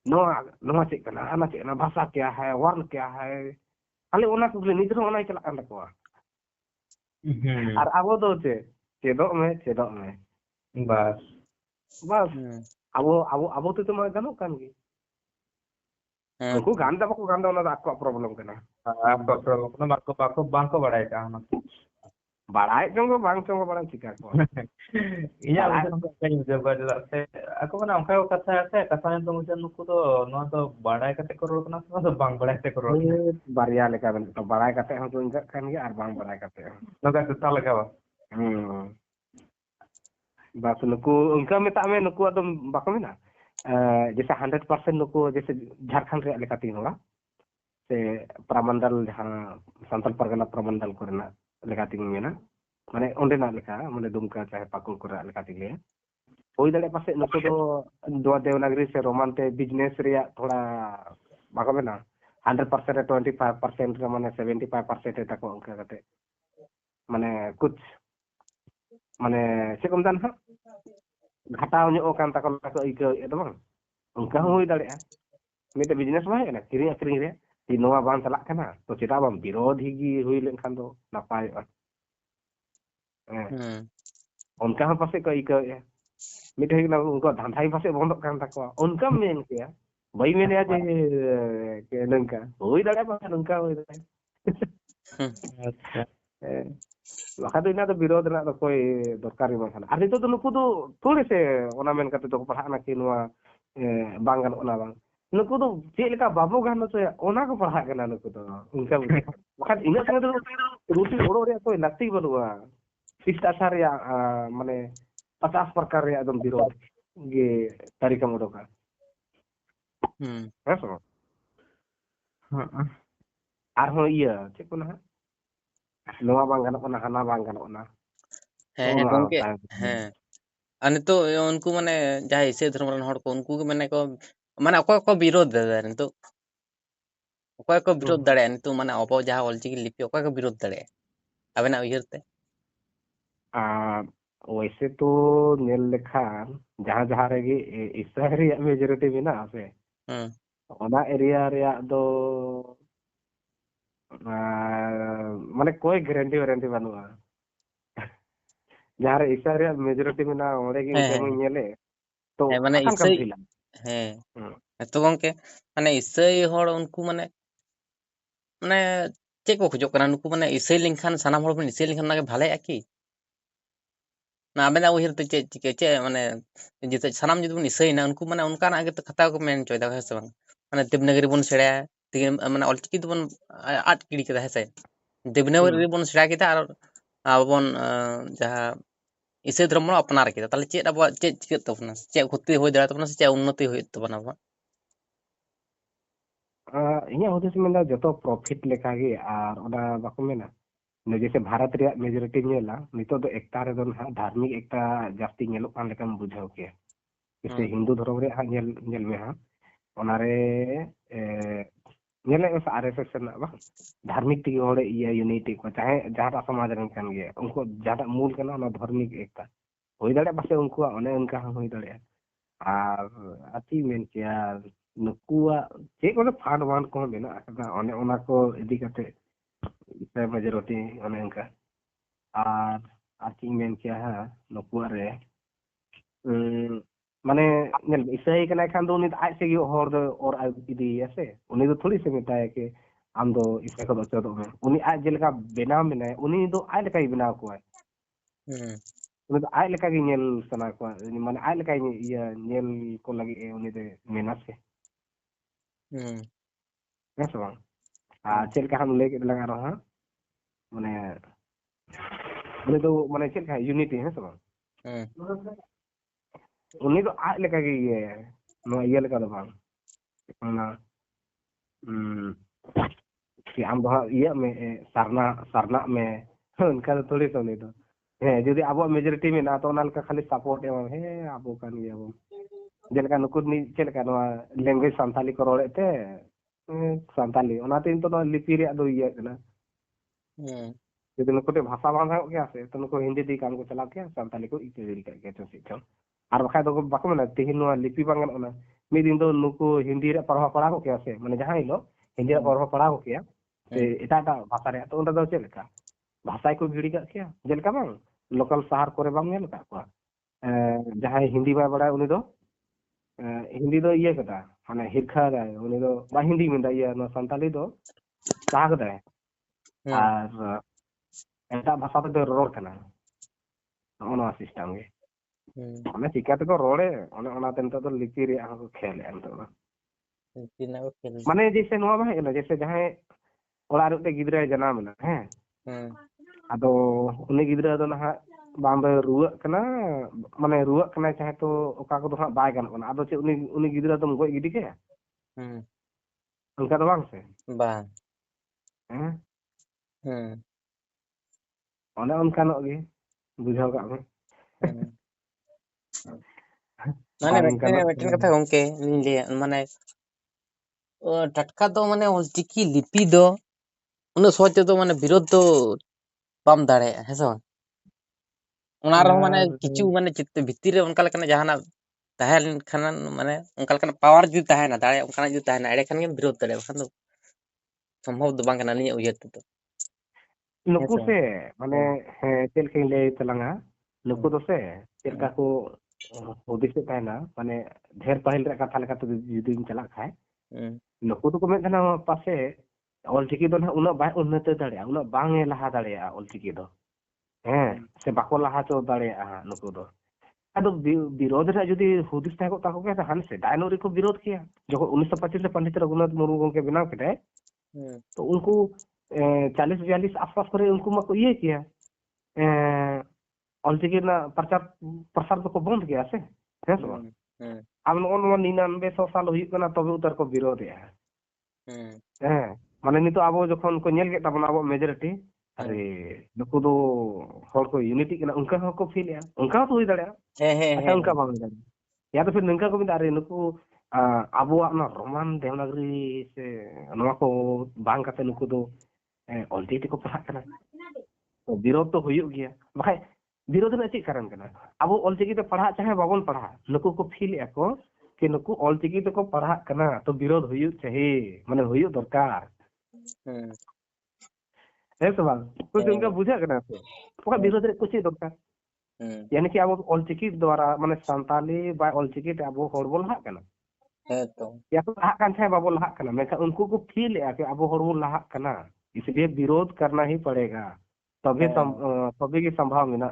नो चेक करना आना चेक ना भाषा क्या है वर्ण क्या है खाली ओना कुकली निजरो ओना चला कान को और आबो दो चेदो में बस अब तो तुम्हारे गानो कान की उनको गांदा बको गांदा ना आपको प्रॉब्लम करना आपको प्रॉब्लम ना बाको बांको बढ़ाए का ना बढ़ाए चंगो बांग चंगो बड़ा चिका को इया कहीं जब से ako mana onka kata से कथा तो मुझे नुको तो नो तो बढ़ाए कते करो ना तो बांग बढ़ाए कते करो बारिया लेका तो बढ़ाए कते हम तो इनका कान के और बांग बढ़ाए कते नोका तो लगा बा बस नुको उनका मेता में नुको तो बाको में ना जैसे 100% नुको जैसे झारखंड रे लेका तीन होगा से प्रमंडल जहां संतल परगना प्रमंडल करना ᱞᱮᱠᱟᱛᱤᱧ ᱢᱮᱱᱟ ᱢᱟᱱᱮ ᱚᱸᱰᱮᱱᱟᱜ ᱞᱮᱠᱟ ᱢᱟᱱᱮ ᱫᱩᱢᱠᱟ ᱪᱟᱦᱮ ᱯᱟᱹᱠᱩᱲ ᱠᱚᱨᱮᱱᱟᱜ ᱞᱮᱠᱟᱛᱤᱧ ᱞᱟᱹᱭᱟ ᱦᱩᱭ ᱫᱟᱲᱮᱭᱟᱜ ᱯᱟᱥᱮᱡ ᱱᱩᱠᱩ ᱫᱚ ᱱᱚᱣᱟ ᱫᱮᱣᱱᱟᱜᱨᱤ ᱥᱮ ᱨᱳᱢᱟᱱ ᱛᱮ ᱵᱤᱡᱽᱱᱮᱥ ᱨᱮᱭᱟᱜ ᱛᱷᱚᱲᱟ ᱵᱟᱠᱚ ᱢᱮᱱᱟ 100% ᱨᱮ 25% ᱨᱮ ᱢᱟᱱᱮ 75% ᱛᱟᱠᱚ ᱚᱱᱠᱟ ᱠᱟᱛᱮ ᱢᱟᱱᱮ कुछ ᱢᱟᱱᱮ ᱪᱮᱫ ᱠᱚ ᱢᱮᱛᱟᱜᱼᱟ ᱱᱟᱦᱟᱜ घाटाव ᱧᱚᱜ ᱟᱠᱟᱱ ᱛᱟᱠᱚ ᱞᱮᱠᱟ ᱠᱚ ᱟᱹᱭᱠᱟᱹᱣᱮᱫ ᱫᱚ ᱵᱟᱝ ᱚᱱᱠᱟ ᱦᱚᱸ ᱦᱩᱭ ᱫᱟᱲᱮᱭᱟᱜᱼᱟ ᱢᱤᱫᱴᱮᱡ ᱵᱤᱡᱽᱱᱮᱥ ᱵᱟᱝ ᱦᱩᱭᱩᱜ ᱠᱟᱱᱟ ᱠᱤᱨᱤᱧ ᱟᱹᱠᱷᱨᱤᱧ ᱨᱮ ᱱᱚᱣᱟ ᱵᱟᱝ ᱪᱟᱞᱟᱜ ᱠᱟᱱᱟ ᱛᱚ ᱪᱮᱫᱟᱜ ᱵᱟᱝ ᱵᱤᱨᱳᱫᱷᱤ ᱜᱮ ᱦᱩᱭ ᱞᱮᱱᱠᱷᱟᱱ ᱫᱚ ᱱᱟᱯᱟᱭᱚᱜᱼᱟ ᱚᱱᱠᱟ ᱦᱚᱸ ᱯᱟᱥᱮᱡ ᱠᱚ ᱟᱹᱭᱠᱟᱹᱣᱮᱫᱼᱟ ᱢᱤᱫᱴᱮᱡ ᱦᱩᱭᱩᱜ ᱠᱟᱱᱟ ᱩᱱᱠᱩ ᱫᱷᱟᱸᱫᱷᱟᱭ ᱯᱟᱥᱮᱡ ᱵᱚᱱᱫᱚᱜ ᱠᱟᱱ ᱛᱟᱠᱚᱣᱟ ᱚᱱᱠᱟᱢ ᱢᱮᱱ ᱠᱮᱭᱟ ᱵᱟᱹᱧ ᱢᱮᱱᱮᱫᱼᱟ ᱡᱮ ᱱᱚᱝᱠᱟ ᱦᱩᱭ ᱫᱟᱲᱮᱭᱟᱜᱼᱟ ᱵᱟᱝ ᱱᱚᱝᱠᱟ ᱦᱩᱭ ᱫᱟᱲᱮᱭᱟᱜᱼᱟ ᱟᱪᱪᱷᱟ ᱵᱟᱠᱷᱟᱱ ᱫᱚ ᱤᱱᱟᱹ ᱫᱚ ᱵᱤᱨᱳধ ᱨᱮᱱᱟᱜ ᱫᱚ ᱚᱠᱚᱭ ᱫᱚᱨᱠᱟᱨ ᱜᱮ ᱵᱟᱝ ᱠᱟᱱᱟ ᱟᱨ ᱱᱤᱛᱚᱜ ᱫᱚ ᱱᱩᱠᱩ ᱫᱚ ᱛᱷᱚᱲᱮ ᱥᱮ ᱚᱱᱟ ᱢᱮᱱ ᱠᱟᱛᱮ ᱫᱚ ᱯᱟᱲᱦᱟᱜ ᱠᱟᱱᱟ ᱠᱤ ᱱᱚᱣᱟ ᱵᱟᱝ ᱜᱟᱱᱚᱜ ᱠᱟᱱᱟ ᱵᱟᱝ ᱱᱩᱠᱩ ᱫᱚ ᱪᱮᱫ ᱞᱮᱠᱟ ᱵᱟᱵᱚ ᱜᱟᱱ ᱦᱚᱪᱚᱭᱟ ᱚᱱᱟ ᱠᱚ ᱯᱟᱲᱦᱟᱜ ᱠᱟᱱᱟ ᱱᱩᱠᱩ ᱫᱚ ᱚᱱᱠᱟ ᱵᱩᱡᱷᱟᱹᱜ ᱠᱟᱱᱟ ᱵᱟᱠᱷᱟᱱ ᱤᱱᱟᱹᱜ ᱥᱚᱸᱜᱮ ᱫᱚ ᱨᱩᱴᱤ ᱚᱲᱚᱜ ᱨᱮᱭᱟᱜ ᱠᱳᱭ ᱞᱟᱹᱠᱛᱤ ᱵᱟᱹᱱᱩᱜᱼᱟ ᱥᱤᱥᱴᱟᱪᱟᱨ ᱨᱮᱭᱟᱜ ᱢᱟᱱᱮ 50 प्रकार ᱨᱮᱭᱟᱜ ᱮᱠᱫᱚᱢ ᱵᱤᱨᱳধ ᱜᱮ ᱛᱟᱹᱨᱤᱠᱟᱢ उडोका ᱦᱮᱸ ᱥᱮ ᱵᱟᱝ ᱟᱨᱦᱚᱸ ᱤᱭᱟᱹ ᱪᱮᱫ ᱠᱚ ᱱᱟᱦᱟᱜ ᱱᱚᱣᱟ ᱵᱟᱝ ᱜᱟᱱᱚᱜ ᱠᱟᱱᱟ ᱦᱟᱱᱟ ᱵᱟᱝ ᱜᱟᱱᱚᱜ ᱠᱟᱱᱟ ᱦᱮᱸ ᱜᱚᱝᱠᱮ ᱦᱮᱸ ᱟᱨ ᱱᱤᱛᱚᱜ ᱩᱱᱠᱩ ᱢᱟᱱᱮ ᱡᱟᱦᱟᱸᱭ ᱤᱥᱟᱹᱭ ᱫᱷᱚᱨᱚᱢ ᱨᱮᱱ ᱦᱚᱲ ᱠᱚ ᱩᱱᱠᱩ ᱜᱮ ᱢᱟᱱᱮ ᱠᱚ ᱢᱟᱱᱮ ᱚᱠᱚᱭ ᱠᱚ ᱵᱤᱨᱳᱫ ᱮᱫᱟ ᱱᱤᱛᱚᱜ ᱚᱠᱚᱭ ᱠᱚ ᱵᱤᱨᱳᱫ ᱫᱟᱲᱮᱭᱟᱜᱼᱟ ᱱᱤᱛᱚᱜ ᱢᱟᱱᱮ ᱟᱵᱚ ᱡᱟᱦᱟᱸ ᱚᱞᱪᱤᱠᱤ ᱞᱤᱯᱤ ᱚᱠᱚᱭ ᱠᱚ ᱵᱤᱨᱳᱫ ᱫᱟᱲᱮᱭᱟᱜᱼᱟ ᱟᱵᱮᱱᱟᱜ ᱩᱭᱦᱟᱹᱨ ᱛᱮ वैसे तो नेल लेखान जहाँ जहाँ रेगी ईसा रेयाग मेजॉरिटी मेना से ओना एरिया रेयाग दो माने कोई गारंटी बानुआ जहाँ रे ईसा रेयाग मेजॉरिटी मेना ओंडे गी ᱦᱮᱸ उनके ᱦᱮᱸ मुझे नेले तो ᱦᱮᱸ ᱢᱟᱱᱮ आसान कम ᱤᱥᱟᱹᱭ फिला ᱦᱮᱸ ᱛᱚ ᱜᱚᱝᱠᱮ ᱢᱟᱱᱮ ᱤᱥᱟᱹᱭ ᱦᱚᱲ ᱩᱱᱠᱩ ᱢᱟᱱᱮ ᱢᱟᱱᱮ ᱪᱮᱫ ᱠᱚ ᱠᱷᱚᱡᱚᱜ ᱠᱟᱱᱟ ᱱᱩᱠᱩ ᱢᱟᱱᱮ ᱤᱥᱟᱹᱭ ᱞᱮᱱᱠᱷᱟन ᱥᱟᱱᱟᱢ ᱦᱚᱲ ᱵᱚᱱ ᱤᱥᱟᱹᱭ ᱞᱮᱱᱠᱷᱟन ᱚᱱᱟᱜᱮ ᱵᱷᱟᱞᱮᱜᱼᱟ ᱠᱤ ना ᱟᱵᱮᱱᱟᱜ ᱩᱭᱦᱟᱹᱨ ᱛᱮ ᱪᱮᱫ ᱪᱤᱠᱟᱹ ᱪᱮᱫ ᱢᱟᱱᱮ ᱡᱮᱛᱮ ᱥᱟᱱᱟᱢ ᱡᱩᱫᱤ ᱵᱚᱱ ᱤᱥᱟᱹᱭᱮᱱᱟ ᱩᱱᱠᱩ ᱢᱟᱱᱮ ᱚᱱᱠᱟᱱᱟᱜ ᱜᱮ ᱠᱟᱛᱷᱟ ᱠᱚ ᱢᱮᱱ ᱦᱚᱪᱚᱭᱮᱫᱟ ᱦᱮᱸ ᱥᱮ ᱵᱟᱝ ᱢᱟᱱᱮ देवनागरी बन सेड़ाया माने ऑलचिकी दोबन आट गिड़ी केदा है से देवनागरी बन सेड़ा केदा और आबो बन जहां ईसाई धर्म बन अपनार केदा ताले चेद आबो चेद चिकत तबना चेद क्षति होय दाड़ा तबना से चेद उन्नति होय तबना बा इन्हें होते से मेना जतो प्रॉफिट लेखा गे और ओना बाको मेना जैसे भारत रेयाग मेजॉरिटी नेला नितो दो एकता रे दो धार्मिक एकता जास्ती नेलो कान लेकाम बुझाव के जैसे हिंदू धर्म रे हा नेल में हा ओनारे नेले एस आरएसएस ना बा धार्मिक ती होड़े ये यूनिटी को चाहे जहां समाज रन कान गे उनको ज्यादा मूल करना ना धार्मिक एकता होई दाड़े पासे उनको ओने उनका होई दाड़े और अति मेन किया नुकुआ चेक ओने फांड वांड को मेना ओने ओना को इदी कते इसे मेजॉरिटी ओने उनका और अति मेन किया है नुकुआ रे माने नेल इसाई कना खान दो उनी आज से हर दो और इदी से उनी दो थोड़ी से मिटाए के आम दो इसे को चोदो में उनी आज जेलका बेनाव में उनी दो आज लेका ही बनाव को है उनी दो आज लेका गी नेल सना को माने आज लेका ये नेल को लगी उनी दे मेना से है सब आ चेल का हम लेके लगा रहा माने उनी दो माने चेल का यूनिटी है सब उनी दो आज लेका गी ये नो ये लेका दो बांग ना कि आम दो ये में सरना सरना में उनका तो थोड़ी तो नहीं तो है यदि अब मेजॉरिटी में ना तो नाल का खाली सपोर्ट है अब कान ये अब जेलका नुकुर नि चेलका नो लैंग्वेज संताली को रोड़े ते संताली ओना तीन तो लिपि रे दो ये कना यदि नुकुर भाषा बांधा हो गया से तो नुको हिंदी दी काम को चला के संताली को इते देरी करके तो सिखम और बखा दो बाको मने तिहिन नो लिपि बांगन ओना मी दिन दो नुको हिंदी रे पढ़ा पढ़ा को क्या से माने जहां हिलो हिंदी रे पढ़ा पढ़ा को क्या से एटा भाषा रे तो उनदा दो चेलका भाषा को गिड़ी का क्या जेलका बांग लोकल शहर करे बांग नेल का को जहां हिंदी बा बड़ा उनी दो हिंदी दो ये कदा माने हिरखा दा उनी दो बा हिंदी में दा ये नो संताली दो साग दा और एटा भाषा तो रोड कना ओना सिस्टम गे ओने चिकाते को रोडे ओने ओना तेन तो लिपि रे को खेल एम तो माने जैसे नोआ बा है जैसे जहां ओला रुते गिदरा जन्म ना हैं आदो उनी गिदरा दो ना बांग रुआ कना माने रुआ कना चाहे तो ओका को दो बाय गान कना आदो चे उनी गिदरा तुम गोय गिदी के उनका तो बांग से बांग हैं ᱚᱱᱮ ᱚᱱᱠᱟᱱᱚᱜ ᱜᱮ ᱵᱩᱡᱷᱟᱹᱣ ᱠᱟᱜ ᱢᱮ ᱢᱟᱱᱮ ᱚᱱᱮ ᱢᱤᱫᱴᱮᱱ ᱚᱱᱠᱟᱱᱟᱜ ᱢᱤᱫᱴᱮᱱ ᱠᱟᱛᱷᱟ ᱜᱚᱝᱠᱮ ᱞᱤᱧ ᱞᱟᱹᱭᱟ, ᱢᱟᱱᱮ ᱴᱟᱴᱠᱟ ᱫᱚ ᱢᱟᱱᱮ ᱚᱞᱪᱤᱠᱤ ᱞᱤᱯᱤ ᱫᱚ ᱩᱱᱟᱹᱜ ᱥᱚᱦᱚᱡ ᱛᱮᱫᱚ ᱢᱟᱱᱮ ᱵᱤᱨᱳধ ᱫᱚ ᱵᱟᱢ ᱫᱟᱲᱮᱭᱟᱜᱼᱟ, ᱦᱮᱸ ᱥᱮ ᱵᱟᱝ? ᱚᱱᱟ ᱨᱮᱦᱚᱸ ᱢᱟᱱᱮ ᱟᱨ ᱠᱤᱪᱷᱩ ᱢᱟᱱᱮ ᱵᱷᱤᱛᱤᱨ ᱨᱮ ᱚᱱᱠᱟ ᱞᱮᱠᱟᱱᱟᱜ ᱡᱟᱦᱟᱱᱟᱜ ᱛᱟᱦᱮᱸ ᱞᱮᱱᱠᱷᱟᱱ ᱢᱟᱱᱮ ᱚᱱᱠᱟ ᱞᱮᱠᱟᱱᱟᱜ ᱯᱟᱣᱟᱨ ᱡᱩᱫᱤ ᱛᱟᱦᱮᱱᱟ, ᱫᱟᱲᱮ ᱚᱱᱠᱟᱱᱟᱜ ᱡᱩᱫᱤ ᱛᱟᱦᱮᱱᱟ, ᱮᱸᱰᱮ ᱠᱷᱟᱱ ᱜᱮᱢ ᱵᱤᱨᱳধ ᱫᱟᱲᱮᱭᱟᱜᱼᱟ, ᱵᱟᱠᱷᱟᱱ ᱫᱚ ᱥᱚᱢᱵᱷᱚᱵ ᱫᱚ ᱵᱟᱝ ᱠᱟᱱᱟ ᱟᱹᱞᱤᱧᱟᱜ ᱩᱭᱦᱟᱹᱨ ᱛᱮᱫᱚ, ᱦᱮᱸ ᱱᱩᱠᱩ ᱥᱮ ᱵᱟᱝ? ᱥᱮ ᱢᱟᱱᱮ ᱦᱮᱸ ᱪᱮᱫ ᱞᱮᱠᱟᱧ ᱞᱟᱹᱭ ᱛᱟᱞᱟᱝᱟ, ᱱᱩᱠᱩ ᱦᱮᱸ ᱫᱚ ᱥᱮ ᱪᱮᱫ ᱦᱮᱸ ᱞᱮᱠᱟ ᱠᱚ ᱦᱩᱫᱤᱥᱮᱫ ᱛᱟᱦᱮᱱᱟ, ᱢᱟᱱᱮ ᱰᱷᱮᱨ ᱯᱟᱹᱦᱤᱞ ᱨᱮᱭᱟᱜ ᱠᱟᱛᱷᱟ ᱞᱮᱠᱟᱛᱮ ᱡᱩᱫᱤᱧ ᱪᱟᱞᱟᱜ ᱠᱷᱟᱡ, ᱦᱮᱸ ᱱᱩᱠᱩ ᱫᱚᱠᱚ ᱢᱮᱱ ᱛᱟᱦᱮᱱᱟ ᱯᱟᱥᱮ ᱚᱞᱪᱤᱠᱤ ᱫᱚ ᱱᱟᱦᱟᱜ ᱩᱱᱟᱹᱜ ᱵᱟᱭ ᱩन्नᱛᱤ ᱫᱟᱲᱮᱭᱟᱜᱼᱟ, ᱩᱱᱟᱹᱜ ᱵᱟᱝ ᱮ ᱞᱟᱦᱟ ᱫᱟᱲᱮᱭᱟᱜᱼᱟ ᱚᱞᱪᱤᱠᱤ ᱫᱚ, ᱦᱮᱸ ᱥᱮ ᱵᱟᱠᱚ ᱞᱟᱦᱟ ᱦᱚᱪᱚ ᱫᱟᱲᱮᱭᱟᱜᱼᱟ ᱦᱟᱸᱜ ᱱᱩᱠᱩ ᱫᱚ। ᱟᱫᱚ ᱵᱤᱨᱳধ ᱨᱮᱭᱟᱜ ᱡᱩᱫᱤ ᱦᱩᱫᱤᱥ ᱛᱟᱦᱮᱸ ᱠᱚᱜ ᱛᱟᱠᱚ ᱜᱮᱭᱟ, ᱦᱟᱱᱮ ᱥᱮᱫᱟᱭ ᱧᱚᱜ ᱨᱮᱠᱚ ᱵᱤᱨᱳধ ᱠᱮᱭᱟ। ᱡᱚᱠᱷᱚᱱ 1925 ᱨᱮ ᱯᱚᱱᱰᱤᱛ ᱨᱚᱜᱷᱩᱱᱟᱛᱷ ᱢᱩᱨᱢᱩ ᱜᱚᱢᱠᱮ ᱵᱮᱱᱟᱣ ᱠᱮᱫᱟᱭ, ᱦᱮᱸ तो उनको 40-42 आसपास करे उनको माको ये किया ऑलचिकी ना प्रचार प्रसार तो को बंद किया से है सो हम्म हम्म अब नो 99 साल हुई कना तबे उतर को विरोध है हैं माने नितो आबो जखन को नेल के तबना आबो मेजॉरिटी अरे नुकु दो हर को यूनिटी कना उनका को फील है उनका तो हुई दड़या अच्छा उनका बांग दड़या या तो फिर नंका को भी अरे नुकु आबोआ ना रोमान देवनागरी से नवा को बांग काते नुकु दो ऑलरेडी को पढ़ा करना तो विरोध तो हुई गया भाई विरोध में चेक कारण करना अब ऑलचिकी तो पढ़ा चाहे बाबन पढ़ा नुकु को फील को कि नुकु ऑलचिकी तो को पढ़ा करना तो विरोध हुई चाहिए माने हुई दरकार है तो बात कुछ उनका बुझा करना से ओका विरोध रे कुछ दरकार यानी कि अब ऑलचिकी द्वारा माने संताली बाय ऑलचिकी ते अब हड़बोल हा करना है तो या तो लहा कान छे बाबो लहा करना मैं उनको को फील है कि अब हड़बोल लहा करना इसलिए विरोध करना ही पड़ेगा तभी की संभाव मिला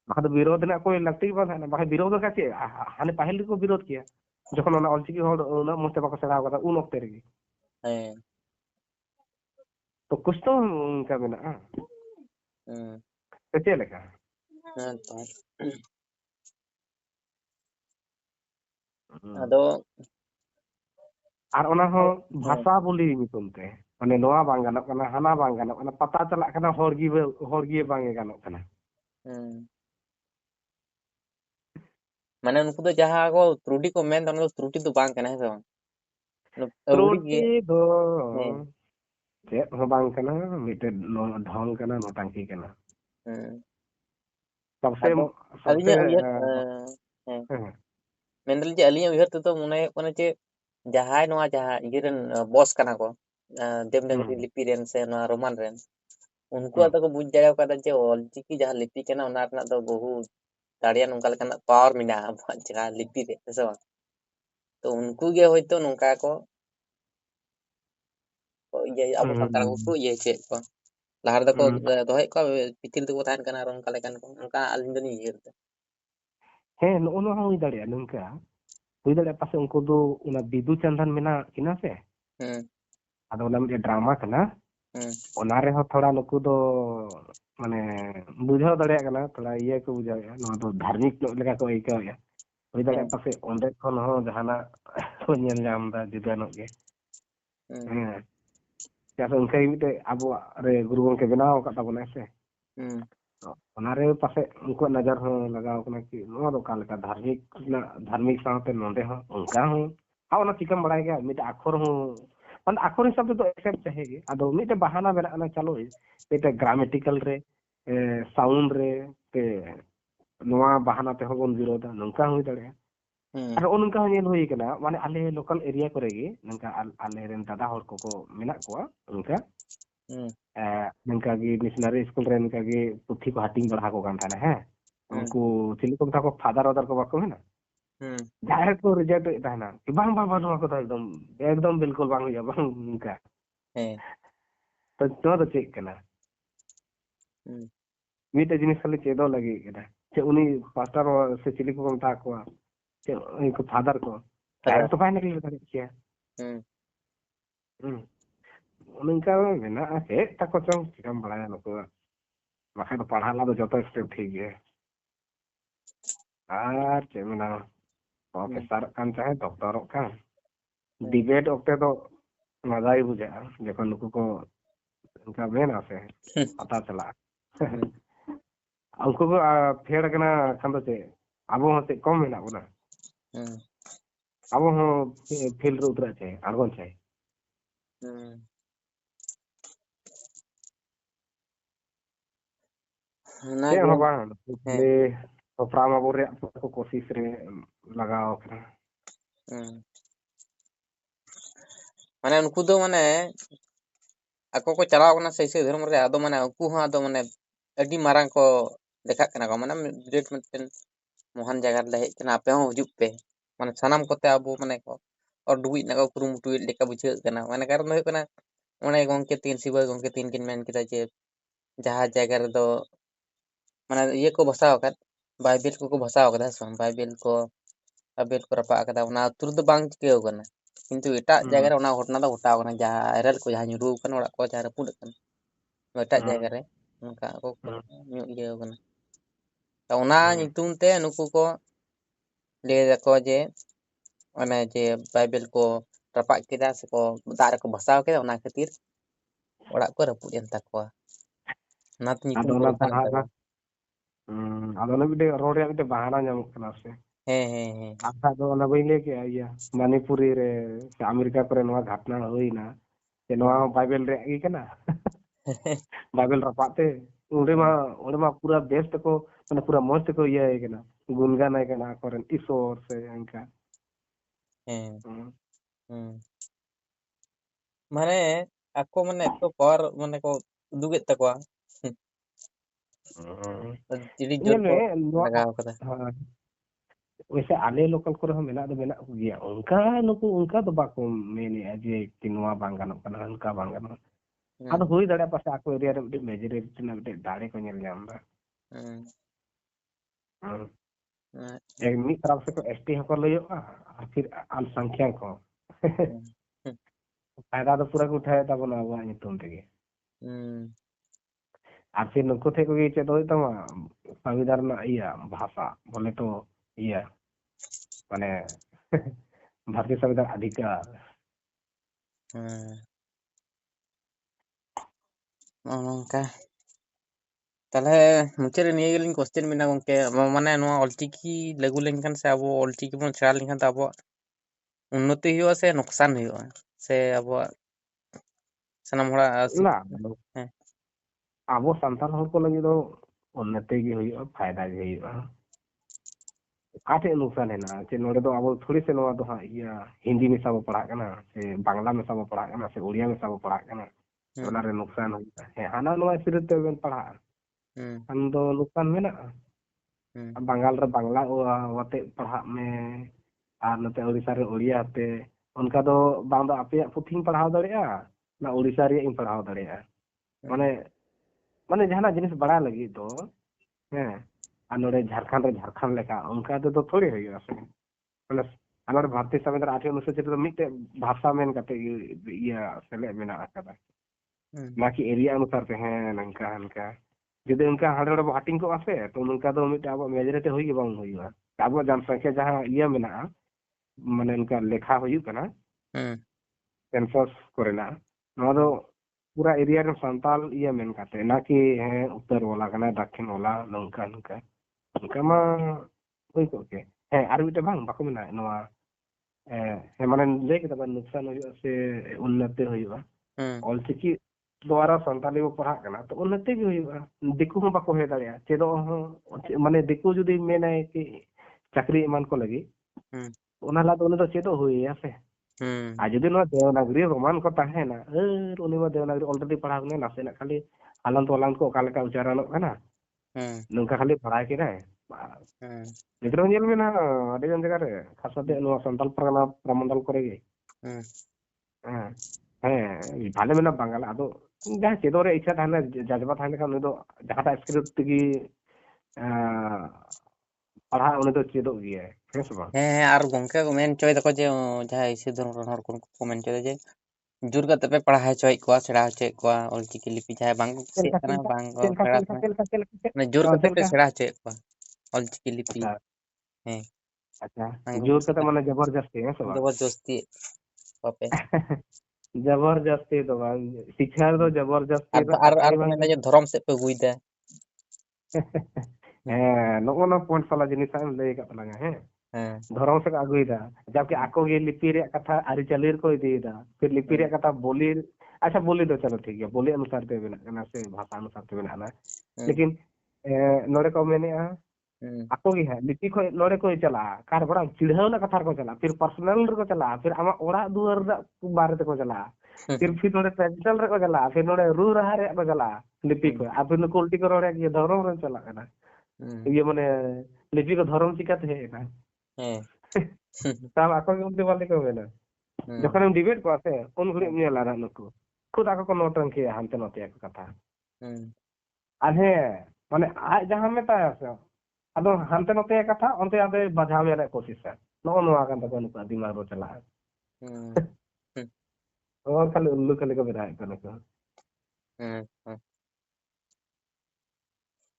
बाखा विरोध ना कोई लगती बात है ना बाखा विरोध का चे हाने पहले को विरोध किया जखन ना ऑलचिकी हड़ ना मस्ते बाको सेड़ा कदा उन वक्त रे तो कुछ तो उनका बिना तो चे लेका अदो আর ওনা হো ভাষা বলি নিতুমতে মানে নোয়া বাং গানক কানা হানা বাং গানক কানা পাতা চালাক কানা হড়গি বাং গানক কানা माने उनको तो जहां को त्रुटि को मेन तो त्रुटि तो बांग करना है सब त्रुटि दो चेत हो बांग काना मिटे ढंग काना नोटांकी काना सबसे अदो सबसे अलिया उयहर मेंदल जे अलिया उयहर तो मने कोने जे जहाय नोआ जहां इगिरन बॉस काना को देवनागरी लिपि रेन से नोआ रोमान रेन उनको तो को बुझ जाय का जे ऑलचिकी जहां लिपि केना ओना रना तो बहु दाड़िया नोंका लेकना पावर मिना जहां लिपि रे से बा तो उनको गे होयतो नोंका को ये अब संताल को ये चे को lahar da ko dohay ko pitil to tahan kana rong kalekan ko onka alin do ni yer ᱦᱮᱸ ᱱᱚᱜᱼᱚ ᱱᱚᱣᱟ ᱦᱚᱸ ᱦᱩᱭ ᱫᱟᱲᱮᱭᱟᱜᱼᱟ ᱱᱚᱝᱠᱟ ᱦᱩᱭ ᱫᱟᱲᱮᱭᱟᱜᱼᱟ ᱯᱟᱥᱮ ᱩᱱᱠᱩ ᱫᱚ ᱚᱱᱟ ᱵᱤᱫᱩ ᱪᱟᱸᱫᱟᱱ ᱢᱮᱱᱟᱜ ᱠᱤᱱᱟ ᱥᱮ ᱟᱫᱚ ᱚᱱᱟ ᱢᱤᱫᱴᱮᱡ ᱰᱨᱟᱢᱟ ᱠᱟᱱᱟ ᱚᱱᱟ ᱨᱮᱦᱚᱸ ᱛᱷᱚᱲᱟ ᱱᱩᱠᱩ ᱫᱚ ᱢᱟᱱᱮ ᱵᱩᱡᱷᱟᱹᱣ ᱫᱟᱲᱮᱭᱟᱜ ᱠᱟᱱᱟ ᱛᱷᱚᱲᱟ ᱤᱭᱟᱹ ko ᱵᱩᱡᱷᱟᱹᱣᱮᱜᱼᱟ ᱱᱚᱣᱟ ᱫᱚ ᱫᱷᱟर्मिक ᱧᱚᱜ ᱞᱮᱠᱟ ᱠᱚ ᱟᱹᱭᱠᱟᱹᱣᱮᱜᱼᱟ ᱦᱩᱭ ᱫᱟᱲᱮᱭᱟᱜᱼᱟ ᱯᱟᱥᱮ ᱚᱸᱰᱮ ᱠᱷᱚᱱ ᱦᱚᱸ ᱡᱟᱦᱟᱱᱟᱜ ᱠᱚ ᱧᱮᱞ ᱧᱟᱢ ᱮᱫᱟ ᱡᱩᱫᱟᱹᱱᱚᱜ ᱜᱮ ᱦᱮᱸ ᱪᱮᱫᱟᱜ ᱥᱮ ᱚᱱᱠᱟ ᱜᱮ ᱢᱤᱫᱴᱮᱡ ᱟᱵᱚᱣᱟᱜ ᱨᱮ ᱜᱩᱨᱩ ᱜᱚᱢᱠᱮ ᱵᱮᱱᱟᱣ ᱟᱠᱟᱫ ᱛᱟᱵᱚᱱᱟᱭ ᱥᱮ ᱚᱱᱟᱨᱮ ᱯᱟᱥᱮ ᱩᱱᱠᱩᱣᱟᱜ ᱱᱚᱡᱚᱨ ᱦᱚᱸ ᱞᱟᱜᱟᱣ ᱠᱟᱱᱟ ᱠᱤ ᱱᱚᱣᱟ ᱫᱚ ᱚᱠᱟ ᱞᱮᱠᱟ ᱫᱷᱟर्मिक ᱥᱟᱶᱛᱮ ᱱᱚᱰᱮ ᱦᱚᱸ ᱚᱱᱠᱟ ᱦᱚᱸ ᱚᱱᱟ ᱪᱤᱠᱟᱹᱢ ᱵᱟᱲᱟᱭ ᱜᱮᱭᱟ ᱢᱤᱫᱴᱮᱡ ᱟᱠᱷᱚᱨ ᱦᱚᱸ ᱢᱟᱱᱮ ᱟᱠᱷᱚᱨ हिसाब ᱛᱮᱫᱚ ᱮᱠᱥᱮᱯᱴ ᱪᱟᱦᱮ ᱜᱮ ᱟᱫᱚ ᱢᱤᱫᱴᱮᱡ ᱵᱟᱦᱟᱱᱟ ᱢᱮᱱᱟᱜ ᱠᱟᱱᱟ ᱪᱟᱞᱳ ᱢᱤᱫᱴᱮᱡ ग्रामेटिकल रे साउंड रे ते नोआ बहाना ते होबन विरोधा नंका हुई दड़े और उनका हन हुई कना माने आले लोकल एरिया करे गे नंका आले रेन दादा हर को मेना को उनका नंका गे मिशनरी स्कूल रे नंका गे पुथी को हाटिंग बढ़ा को कान थाना है उनको चिली को था को फादर अदर को बाको है ना डायरेक्ट को रिजेक्ट थाना बांग बांग बांग को एकदम एकदम बिल्कुल बांग हुई बांग उनका तो तो चेक कना मीटे जिनिस खाली चेदो लगी कना चे उनी पास्टर से चिली को मता को चे उनको फादर को डायरेक्ट तो पाने के लिए करे किया उनका मेना है तको चंग चिकम बड़ा नको बाखा तो पढ़ा ला तो जतो स्टेप ठीक है आर चे मेना प्रोफेसर कान चाहे डॉक्टर कान डिबेट ओक्ते तो मजा ही बुझा जखन नुकु को उनका मेन आसे हता चला हम्म, उनको को फेड़ कना खान दो चे अब हो से कम मेना बोना हम्म, अब हो फील्ड रे उतरा चे अड़गन चे हम्म। चे ᱚᱱᱟᱜᱮ हो बांग ᱦᱮᱸ ले प्रोग्राम अब रे को कोशिश रे लगाओ कना ᱦᱩᱸ ᱢᱟᱱᱮ ᱩᱱᱠᱩ ᱫᱚ ᱢᱟᱱᱮ ᱟᱠᱚ ᱠᱚ ᱪᱟᱞᱟᱣ ᱠᱟᱱᱟ ᱥᱮ ᱤᱥᱟᱹᱭ ᱫᱷᱚᱨᱚᱢ ᱨᱮ ᱟᱫᱚ ᱢᱟᱱᱮ ᱩᱱᱠᱩ ᱦᱚᱸ ᱟᱫᱚ ᱢᱟᱱᱮ ᱟᱹᱰᱤ ᱢᱟᱨᱟᱝ ᱠᱚ ᱫᱮᱠᱷᱟᱜ ᱠᱟᱱᱟ ᱠᱚ ᱢᱟᱱᱮ ᱵᱤᱨᱟᱴ ᱢᱤᱫᱴᱮᱱ ᱢᱚᱦᱟᱱ ᱡᱟᱭᱜᱟ ᱨᱮᱞᱮ ᱦᱮᱡ ᱠᱟᱱᱟ ᱟᱯᱮ ᱦᱚᱸ ᱦᱤᱡᱩᱜ ᱯᱮ ᱢᱟᱱᱮ ᱥᱟᱱᱟᱢ ᱠᱚᱛᱮ ᱟᱵᱚ ᱢᱟᱱᱮ ᱠᱚ ᱚᱨ ᱰᱩᱵᱩᱡ ᱨᱮᱱᱟᱜ ᱠᱚ ᱠᱩᱨᱩᱢᱩᱴᱩᱭᱮᱫ ᱞᱮᱠᱟ ᱵᱩᱡᱷᱟᱹᱜ ᱠᱟᱱᱟ ᱢᱟᱱᱮ ᱠᱟᱨᱚᱱ ᱫᱚ ᱦᱩᱭᱩᱜ ᱠᱟᱱᱟ ᱚᱱᱮ ᱜᱚᱝᱠᱮ ᱛᱤᱱ ᱥᱤᱵᱟᱹ ᱜᱚᱝᱠᱮ ᱛᱤᱱ ᱠᱤᱱ ᱢᱮᱱ ᱠᱮᱫᱟ ᱡᱮ ᱡᱟᱦᱟᱸ ᱡᱟᱭᱜᱟ ᱨᱮᱫᱚ ᱢᱟᱱᱮ ᱤᱭᱟᱹ ᱠᱚ ᱵᱷᱟᱥᱟᱣ ᱟᱠᱟᱫ ᱵᱟᱭᱵᱮᱞ ᱠᱚᱠᱚ ᱵᱷᱟᱥᱟᱣ ᱟᱠᱟᱫᱟ ᱦᱮᱸ ᱥᱮ ᱵᱟᱝ ᱵᱟᱭᱵᱮᱞ ᱠᱚ ᱨᱟᱯᱟᱜ ᱟᱠᱟᱫᱟ ᱚᱱᱟ ᱟᱹᱛᱩ ᱨᱮᱫᱚ ᱵᱟᱝ ᱪᱤᱠᱟᱹᱣ ᱠᱟᱱᱟ ᱠᱤᱱᱛᱩ ᱮᱴᱟᱜ ᱡᱟᱭᱜᱟ ᱨᱮ ᱚᱱᱟ ᱜᱷᱚᱴᱚᱱᱟ ᱫᱚ ᱜᱷᱚᱴᱟᱣ ᱠᱟᱱᱟ ᱡᱟᱦᱟᱸ ᱮᱨᱮᱞ ᱠᱚ ᱡᱟᱦᱟᱸ ᱧᱩᱨᱩ ᱟᱠᱟᱱ ᱚᱲᱟᱜ ᱠᱚ ᱡᱟᱦᱟᱸ ᱨᱟᱹᱯᱩᱫ ᱟᱠᱟᱱ ᱮᱴᱟᱜ ᱡᱟᱭᱜᱟ ᱨᱮ ᱚᱱᱠᱟ ᱠᱚ ᱧᱩ ᱤᱭᱟᱹᱣ ᱠᱟᱱᱟ ᱚᱱᱟ ᱧᱩᱛᱩᱢ ᱛᱮ ᱱᱩᱠᱩ ᱠᱚ ᱞᱟᱹᱭ ᱫᱟᱠᱚ ᱡᱮ ᱚᱱᱮ ᱡᱮ ᱵᱟᱭᱵᱮᱞ ᱠᱚ ᱨᱟᱯᱟᱜ ᱠᱮᱫᱟ ᱥᱮᱠᱚ ᱫᱟᱜ ᱨᱮᱠᱚ ᱵᱷᱟᱥᱟᱣ ᱠᱮᱫᱟ ᱚᱱᱟ ᱠᱷᱟᱹᱛᱤᱨ ᱚᱲᱟᱜ ᱠᱚ ᱨᱟᱹᱯᱩᱫ ᱮᱱ ᱛᱟᱠᱚᱣᱟ ᱚᱱᱟᱛᱮ ᱧᱩᱛᱩᱢ ᱟᱫᱚ ᱠᱚ ᱚᱱᱟ ᱨᱚᱯᱚᱲ ᱮᱱ ᱵᱟᱦᱟᱱᱟ ᱛᱟᱠᱚᱣᱟ ᱟᱫᱚ ᱚᱱᱟ ᱢᱤᱫᱴᱮᱡ ᱨᱚᱲ ᱨᱮᱭᱟᱜ ᱢᱤᱫᱴᱮᱡ ᱵᱟᱦᱟᱱᱟ ᱧᱟᱢᱚᱜ ᱠᱟᱱᱟ ᱥᱮ ᱦᱮᱸ ᱦᱮᱸ ᱦᱮᱸ ᱟᱪᱪᱷᱟ ᱫᱚ ᱚᱱᱟ ᱵᱟᱹᱧ ᱞᱟᱹᱭ ᱠᱮᱜᱼᱟ ᱤᱭᱟᱹ ᱢᱚᱱᱤᱯᱩᱨᱤ ᱨᱮ ᱥᱮ ᱟᱢᱮᱨᱤᱠᱟ ᱠᱚᱨᱮ ᱱᱚᱣᱟ ᱜᱷᱚᱴᱱᱟ ᱦᱩᱭᱱᱟ ᱥᱮ ᱱᱚᱣᱟ ᱦᱚᱸ ᱵᱟᱭᱵᱮᱞ ᱨᱮᱭᱟᱜ ᱜᱮ ᱠᱟᱱᱟ बाइबल रपाते उड़े मा पूरा देश तक माने पूरा मौज तक ये कना गुनगान है कना करें ईश्वर से इनका ᱦᱮᱸ ᱦᱮᱸ ᱢᱟᱱᱮ ᱟᱠᱚ ᱢᱟᱱᱮ ᱮᱛᱚ ᱯᱟᱣᱟᱨ ᱢᱟᱱᱮ ᱠᱚ ᱩᱫᱩᱜᱮᱫ ᱛᱟᱠᱚᱣᱟ ᱟᱹᱰᱤ ᱡᱳᱨ ᱧᱮᱞ ᱠᱚ ᱢᱮ ᱱᱚᱣᱟ ᱞᱟᱜᱟᱣ ᱠᱟᱫᱟ वैसे आले लोकल करे हम मेना को गया उनका नुकु उनका तो बाको मेने जे कि नोआ बांग गानों कना उनका बांग गानों ᱦᱮᱸ आदो हुई दाड़े पासे आको एरिया रे मिटे मेजॉरिटी ना मिटे दाड़े को नेल जाम दा ᱦᱮᱸ एक मी तरफ से को एसटी हको लयोगा फिर अल्पसंख्यक हो फायदा तो पूरा को उठाया था बोला हुआ नितुम तेगे और फिर नुकु थे को ये चेतो तमा संविधान ना इया भाषा बोले तो इया माने भारतीय संविधान अधिकार ᱱᱚᱝᱠᱟ ᱛᱟᱦᱞᱮ ᱢᱩᱪᱟᱹᱫ ᱨᱮ ᱱᱤᱭᱟᱹ ᱜᱮᱞᱤᱧ ᱠᱚᱥᱪᱮᱱ ᱵᱮᱱᱟ ᱜᱚᱝᱠᱮ ᱢᱟᱱᱮ ᱱᱚᱣᱟ ᱚᱞᱪᱤᱠᱤ ᱞᱟᱹᱜᱩ ᱞᱮᱱᱠᱷᱟᱱ ᱥᱮ ᱟᱵᱚ ᱚᱞᱪᱤᱠᱤ ᱵᱚᱱ ᱥᱮᱬᱟ ᱞᱮᱱᱠᱷᱟᱱ ᱫᱚ ᱟᱵᱚᱣᱟᱜ उन्नति हुआ से नुकसान हुआ से अब सनम हड़ा ना हैं अब संतान हर को लगी तो उन्नति गे हुई फायदा गे हुई काटे नुकसान है ना che नोड़े तो अब थोड़ी से नवा तो हाँ या हिंदी में सब पढ़ा करना से बांग्ला में सब पढ़ा करना से उड़िया में सब पढ़ा करना तो ना रे नुकसान है हाना नवा सिर ते बन पढ़ा हम तो नुकसान में ना बंगाल रे बांग्ला वते पढ़ा में और नते उड़ीसा रे उड़िया ते उनका तो बांग दो आपे पुथिंग पढ़ाव दड़िया ना उड़ीसा रे इन पढ़ाव दड़िया माने माने जहाना जिनिस बड़ा लगी तो हैं और नोड़े झारखंड लेका उनका तो थोड़ी हुई से माने हमारे भारतीय संविधान 8 अनुच्छेद तो मिटे भाषा में कते ये सेले मेना अकदा ना कि एरिया अनुसार पे हैं नंका हनका जदि उनका हड़ड़ हाटिंग को आसे तो उनका तो मिटे अब मेजॉरिटी हुई बांग हुईवा अब जनसंख्या जहां ये मेना माने उनका लेखा हुई कना सेंसस करेना नवा दो पूरा एरिया रे संताल ये मेन काते ना कि है उत्तर वाला कना दक्षिण वाला नंका नंका उनका मा हुई को के है आर मिटे बांग बाको मेना नवा है माने ले के तबन नुकसान हुई से उन्नति हुईवा ऑलचिकी द्वारा संताली को पढ़ा करना तो उन्नति भी हुई दिकु हम बाको हे दाड़िया चेदो माने दिकु जुदी मेना कि चाकरी ईमान को लगी ओना ला तो उन चेदो हुई या से आज जुदी नो देवनागरी रोमान को ताहेना उनी मा देवनागरी ऑलरेडी पढ़ा ने नासे ना खाली हालंत वालंत को काले का उच्चारण करना नंका खाली पढ़ा के ना निद्रो नेल में ना अडी जन जगह रे खासते नो संताल परगना प्रमंडल करेगे भाले में बांगाल आदो जहाँ चेदो रे इच्छा थाने जज्बा थाने का दो जहां स्क्रिप्ट की पढ़ा उन्हें तो चेदो गया है से बांग हैं आर गोंके को मेन चोय दको जे जहां इसे धर्म हर को मेन चोय जे जुर कते पे पढ़ाई चोय को सेड़ा चोय को ऑलचिकी लिपि जहां बांग कुसी कना बांग को सेड़ा ने जुर कते पे सेड़ा चोय को ऑलचिकी लिपि हैं अच्छा जोर कते माने जबरदस्ती है से बांग जबरदस्ती पापे जबरदस्ती तो बांग शिक्षा ᱫᱚ जबरदस्ती ᱨᱮᱱᱟᱜ ᱟᱨ ᱠᱟᱛᱷᱟ ᱟᱨ ᱜᱮ ᱠᱚ ᱵᱟᱝ ᱢᱮᱱᱫᱟ ᱡᱮ ᱫᱷᱚᱨᱚᱢ ᱥᱮᱫ ᱯᱮ ᱟᱹᱜᱩᱭᱮᱫᱟ ᱦᱮᱸ ᱱᱚᱜᱼᱚ ᱱᱚᱣᱟ ᱯᱚᱭᱮंᱴ ᱥᱟᱞᱟ ᱡᱤᱱᱤᱥ ᱮᱢ ᱞᱟᱹᱭ ᱟᱠᱟᱫ ᱛᱟᱞᱟᱝᱟ ᱦᱮᱸ ᱦᱮᱸ धर्म से आगुदा जबकि आको ये लिपि रे कथा आरिचाली को इदीदा फिर लिपि रे कथा बोली अच्छा बोली तो चलो ठीक है बोली अनुसार ते बना से भाषा अनुसार ते बना लेकिन नोड़े को मैंने आको ही है लिपि को नोड़े को चला कार बड़ा चिढ़ाव ना कथा को चला फिर पर्सनल को चला फिर आमा ओड़ा दुआर बारे ते को चला फिर नोड़े पेंसिल रे को चला फिर नोड़े रू रहा रे को चला लिपि को अब फिर उल्टी को रोड़े ये धर्म रे चला करना ये माने लिपि को धर्म चिकाते है ना तब आको के उनके वाले को मेना जखन हम डिबेट को आते उन घड़ी में लारा नुको खुद आको को नोटन के हमते नोते को कथा अहे माने आज जहां में ता है अदो हमते नोते कथा onte आदे बाधा में रे कोशिश है नो नो आगन तक नुको दिमाग रो चला और खाली उल्लू खाली को बिराय को नुको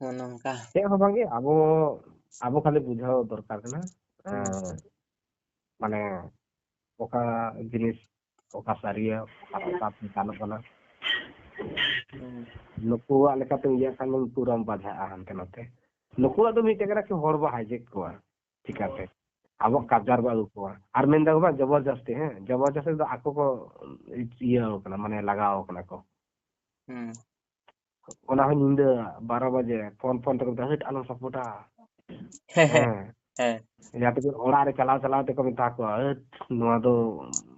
नongka चे हो बांगे आबो आबो खाली बुझाओ दरकार ना माने ओका जिनिस ओका सारिया ओका कानो कना नुकु लेकाते इया खान पूरा बाधा हमते नोते नुकु दो मिटे करा कि हर बा हाइजेक को ठिकाते अब कब्जार बा को आर मेन दा बा जबरदस्ती है जबरदस्ती तो आको को इया कना माने लगाओ कना को ओना हो निंदा 12 बजे फोन फोन तक दहट आलो सपोटा या तो ओड़ा रे चलाव चलाव ते को मिता को नोआ दो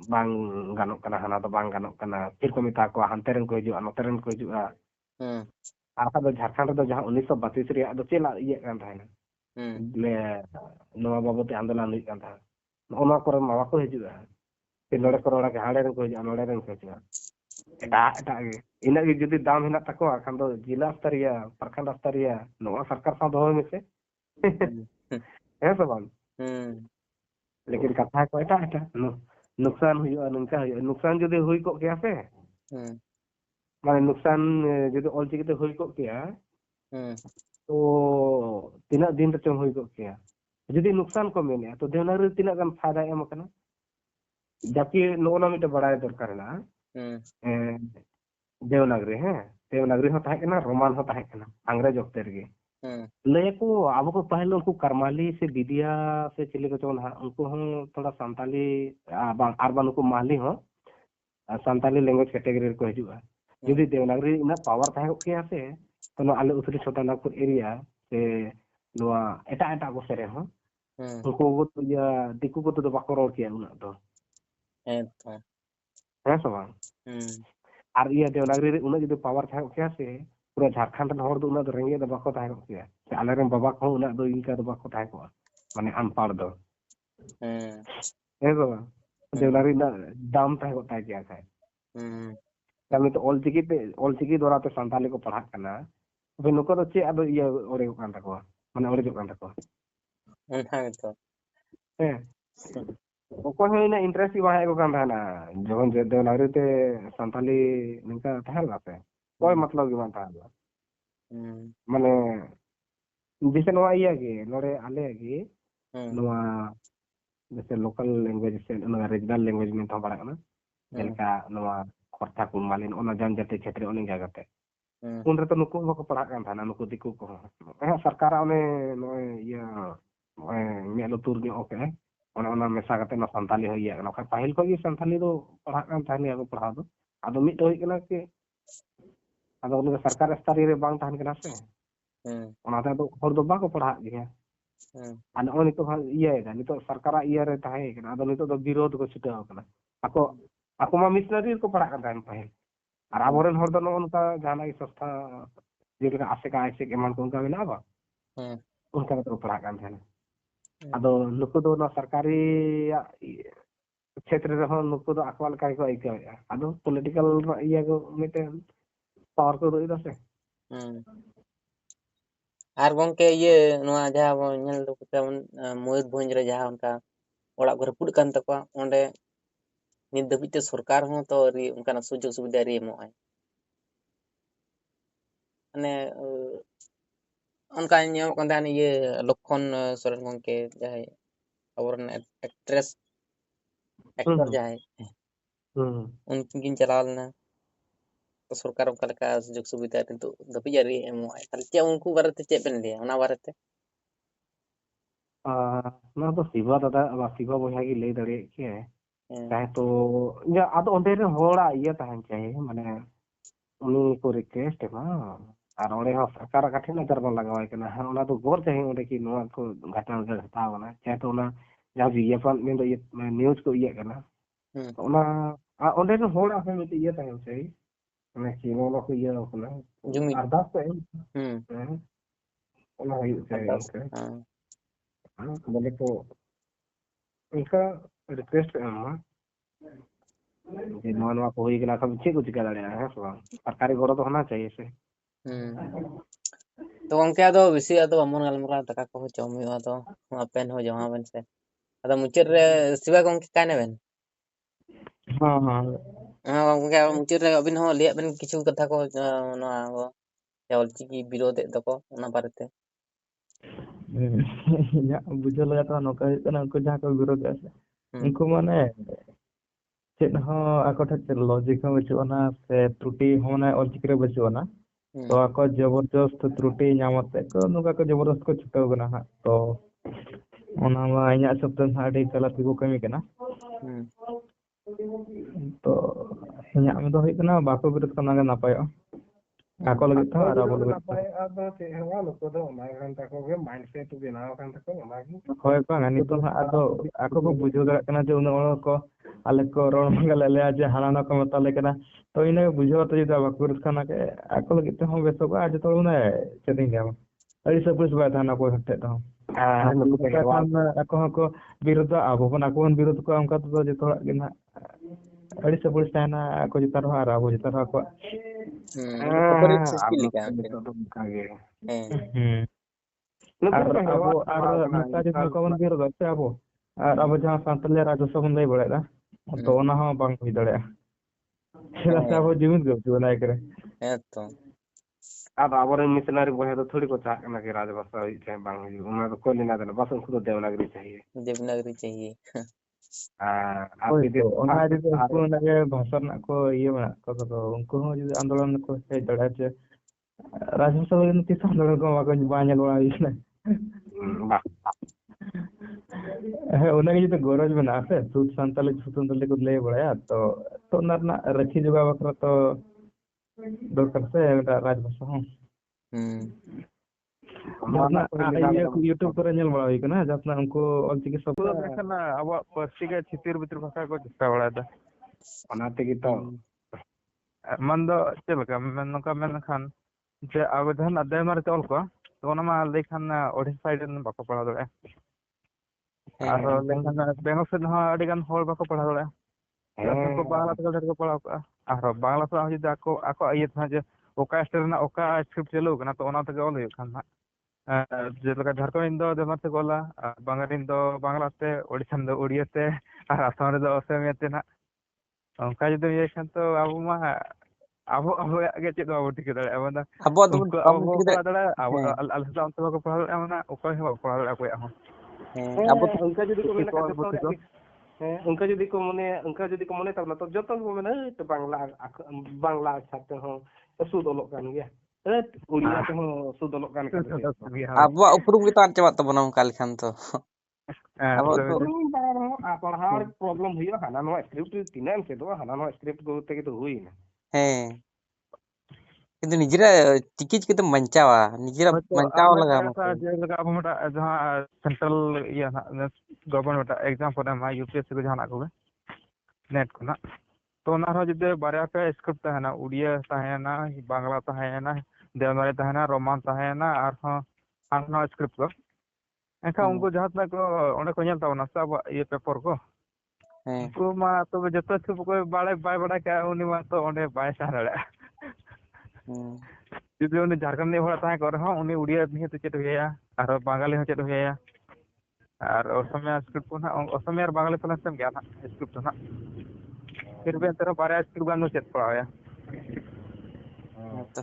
बांग गानो कना हना तो बांग गानो कना फिर को मिता को हांते रन को हिजुआ नोते रन को हिजुआ आरका दो झारखंड दो जहां 1932 रे दो चेला इये कान थाना ले नोआ बाबते आंदोलन हुई कान था ओना करे मावा को हिजुआ फिर नोड़े को रोड़ा के हाड़े रन को हिजुआ नोड़े रन को हिजुआ एटा गे इना गे जदी दाम हिना तको खान दो जिला स्तरीय प्रखंड स्तरीय नोआ सरकार सा दो में से है सब लेकिन कथा को एटा एटा नुकसान हुआ नंका हुआ नुकसान जदी हुई को गया से माने नुकसान जदी ऑलचिकी ते हुई को गया तो तीना दिन ते हुई को गया जदी नुकसान को मेने तो देवनागरी तीना गन फायदा एम कना जबकि नोना मिटे बड़ा दरकार ना देवनागरी है देवनागरी हो ताहे कना रोमान हो ताहे कना अंग्रेज वक्त रे ले को अब को पहले उनको करमाली से दिदिया से चिले को चोन उनको हम थोड़ा संताली आरबान उनको माली हो संताली लैंग्वेज कैटेगरी को हिजुआ यदि देवनागरी इना पावर ताहे के से तो नो आले उत्तरी छोटानागपुर एरिया से नोआ एटा एटा को सेरे हो उनको को या दिकु को तो बाको रोड किया उना तो है सब और ये देवनागरी रे उना जदि पावर ताहे के से पूरा झारखंड रन हर दो उना रेंगे दो बाको ताहे के आले रे बाबा को उना दो इनका दो बाको ताहे को माने अनपाड़ दो है सब देवनागरी ना दाम ताहे को ताहे किया है कमी तो ऑलचिकी द्वारा तो संताली को पढ़ा करना फिर नुको तो चे अब ये ओरे को कांता को माने ओरे जो कांता को तो ओको है ना इंटरेस्ट ही वहां को कांता ना जवन जे देवनागरी ते संताली निका थाला पे कोई मतलब की मानता है माने जैसे नोआ इया के नोरे आले की नोआ जैसे लोकल लैंग्वेज से ना रीजनल लैंग्वेज में तो पढ़ा ना जेलका नोआ खर्चा को मालिन ओना जनजाति क्षेत्र ओने जगते उन रे तो नुको को पढ़ा कान थाना नुको दिकु को सरकार ओने नोय या मेलो तुर के ओके ओना ओना मेसा कते ना संताली होइया ना पहल को ये संताली दो पढ़ा कान थाने अब पढ़ा दो आदो मिट होई कना के आदो उन सरकार स्तरीय रे बांग थान कना से ओना तो हर दो बाको पढ़ा गया आन ओनी तो इया है नितो सरकार इया रे ताहे कना आदो नितो दो विरोध को छुटाव कना ako ma मिशनरी को पढ़ा kan tahan pahil ar aboren hor do nonka jana ki संस्था जेका आसेका आइसे एमान को उनका बिना बा उनका तो पढ़ा kan tahan ado नुको दो ना सरकारी क्षेत्र रे हो नुको दो अकवाल काय को आइका ado पॉलिटिकल इया को मिटे पावर को दो इदसे आर गंके ये नोआ जहा बो नेल दो केमन मयूरभंज रे जहा उनका ओड़ा को रपुड कान तकवा ओंडे नित दबिते सरकार हो तो री उनका सुजोग सुविधा रे एमो आय माने उनका ᱧᱮᱞ ᱠᱟᱱ ᱛᱟᱦᱮᱱ ᱤᱭᱟᱹ लखन सोरेन गंके जहाय और एक्ट्रेस एक्टर जहाय उनकिन किन चलाव लेना तो सरकार उनका लेका सुजोग सुविधा नितु दबी जारी एमो आय ताले चे उनको बारेते चे बेन लिया ओना बारेते ᱱᱚᱣᱟ ᱫᱚ ᱥᱤᱵᱟ ᱫᱟᱫᱟ ᱥᱤᱵᱟ ᱵᱚᱭᱦᱟ ᱜᱮ ᱞᱟᱹᱭ ᱫᱟᱲᱮᱭᱟᱜ ᱠᱮᱭᱟᱭ ᱪᱟᱦᱮ ᱛᱚ ᱟᱫᱚ ᱚᱸᱰᱮ ᱨᱮᱱ ᱦᱚᱲᱟᱜ ᱤᱭᱟᱹ ᱛᱟᱦᱮᱱ ᱪᱟᱭ ᱢᱟᱱᱮ ᱩᱱᱤ ᱠᱚ ᱨᱤᱠᱣᱮᱥᱴ ᱮᱢᱟ ᱟᱨ ᱚᱸᱰᱮ ᱦᱚᱸ ᱥᱚᱨᱠᱟᱨᱟᱜ ᱠᱟᱴᱷᱮ ᱱᱚᱡᱚᱨ ᱵᱚᱱ ᱞᱟᱜᱟᱣᱟᱭ ᱠᱟᱱᱟ ᱦᱮᱸ ᱚᱱᱟ ᱫᱚ ᱜᱚᱨ ᱪᱟᱦᱤ ᱚᱸᱰᱮ ᱠᱤ ᱱᱚᱣᱟ ᱠᱚ ᱜᱷᱟᱴᱱᱟ ᱜᱷᱟᱴᱟᱣ ᱠᱟᱱᱟ ᱪᱟᱦᱮ ᱛᱚ ᱚᱱᱟ ᱡᱟᱦᱟᱸ ᱤᱭᱟᱹᱯᱟᱱ ᱢᱮᱱᱫᱚ ᱱᱤᱭᱩᱡ ᱠᱚ ᱤᱭᱟᱹᱜ ᱠᱟᱱᱟ ᱚᱱᱟ ᱚᱸᱰᱮ ᱨᱮᱱ ᱦᱚᱲᱟᱜ ᱦᱚᱸ ᱢᱤᱫᱴᱮᱡ ᱤᱭᱟᱹ ᱛᱟᱦᱮᱱ ᱪᱟᱭ ᱚᱱᱟ ᱠᱤ ᱱᱚᱣᱟ ᱠᱚ ᱤᱭᱟᱹ ᱠᱟᱱᱟ जुमिद ᱟᱨᱫᱟᱥ ᱠᱚ ᱮᱢ ᱚᱱᱟ ᱦᱩᱭᱩᱜ ᱪᱟᱭ अरदास ᱚᱱᱠᱟ ᱵᱚᱞᱮ ᱠᱚ उनका रिक्वेस्ट एमा जे नवा को होई गेला सब चेक को चिका दाड़े है सब सरकारी गोरो तो होना चाहिए से तो उनके आदो बेसी आदो अमन गलमरा तका को जमी आदो पेन हो जमा बेन से आदो मुचर रे सिवा को उनके काने बेन हाँ हाँ हां उनके मुचर रे अबिन हो लिया बेन किछु कथा को ना या ऑलचिकी विरोध दको ओना बारेते बुझे लगा तो नौका उनको जहाँ को विरोध है उनको माने चेत हाँ आको ठे लॉजिक में बचुआना से त्रुटि होना ऑलचिकी रे बचुआना तो आको जबरदस्त त्रुटि नामते को नुका को जबरदस्त को छुटाव गना हा तो ओना मा इया सब तो हाडी गलत को कमी कना तो इया में तो होइकना बाको विरोध करना गे नापायो आको लगे था और आबो लगे नापाय आदो से हवा लोको दो ना खान तको गे माइंडसेट बनाव खान तको ना होय पांगा नितो आदो आको को बुझो दरा कना जे उन ओळ को आले को रोड मंगल ले आज हालाना को मतले कना तो इने बुझो तो जे बाको विरोध करना के आको लगे तो हम बेसो आज तो उन चेतिंग गया अड़ी सब कुछ बात ना को हटे तो ako विरोध आबो बन ako विरोध को हमका तो जे थोड़ा गिना अड़ी सब कुछ ताना ako जितार हो आर आबो जितार हो को खबर सृष्टि लिखा abo ar naka जे को बन विरोध से abo ar abo जहां सांतले राजस्व बन दई बड़ेदा तो ओना हो बांग हुई दड़े छेला से abo जीवित गयो बनाय करे तो अब आवर मिशनरी बहे तो थोड़ी को चाह ना कि राजभाषा होई चाहे बांग हुई उना तो कोई ना देना बस उनको तो देवनागरी चाहिए आप तो ओना जे उनको लगे भाषा ना को ये में तो उनको हो जे आंदोलन को से दड़ा जे राजस्व में किस आंदोलन को मा को बांजल बड़ा इसने है उन्हें जो गौरव में ना से सूद संतालिक स्वतंत्र को ले बढ़ाया तो ना रखी जगह वक्र तो दरकार से राजभाषा हूं जतना ये यूट्यूब पर नेल बड़ा हुई ना जतना उनको ऑलचिकी सब देखना अब पर्सी के छितिर बितर भाषा को चेष्टा बड़ा था बनाते की तो मन दो चलका मन नका मन खान जे आवेदन अध्याय मार तौल को तो ओना मा लेखन ओडिशा साइड न बाको पढ़ा दड़े आर लेखन बेंगल से हा अडी गान होल बाको पढ़ा दड़े को बांग्ला तक को पढ़ा आर बांग्ला से जुदी आको आको ये था जे ओका स्टेट ना ओका स्क्रिप्ट चलो कना तो ओना तक ऑल हुई खान जे लगा झारखंड दो देमर से गोला बांगालीन दो बांग्ला से ओडिसा दो ओडिया से आर आसाम रे दो असमिया ते ना ओका जुदी ये खान तो अब मा abo age chet abo ठीक दड़े अब ना abo do abo पढ़ा दड़े अब अलसा अंत को पढ़ा दड़े ना ओका हो पढ़ा दड़े को हो abo उनका जदी को मेना उनका जदी को मने तब तो जतन को मेना तो बांग्ला छात्र हो सुद ओलोक कान गया उड़िया तो सुद ओलोक कान abo उपरुम के तान चबा तबना उनका लिखन तो abo तो पढ़ार प्रॉब्लम हुई हाना नो स्क्रिप्ट तीनम से दो हाना नो स्क्रिप्ट को ते तो हुई ना किंतु निजरा टिकिच के तो मंचावा निजरा मंचावा लगा मको जे लगा अब मोटा जहां सेंट्रल ये गवर्नमेंट एग्जाम पर मा यूपीएससी को जहां को नेट को ना तो ना हो जदे बारया पे स्क्रिप्ट है ना उड़िया है ना बांग्ला है ना देवनागरी है ना रोमान है ना और हां स्क्रिप्ट को एका उनको जहां तक ओने को नेल तावना सब ये पेपर को उनको मा तो जतो स्क्रिप्ट को बाय बड़ा का उनी मा तो ओने बाय सारा जुदी उनी झारखंड ने होड़ा ताहे करे हो उनी उड़िया निहत चेत होया और बांगाली हो चेत होया और असमिया स्क्रिप्ट को ना असमिया और बांगाली प्लस में गया ना स्क्रिप्ट ना फिर भी अंतर बारे स्क्रिप्ट गानो चेत पड़ाया तो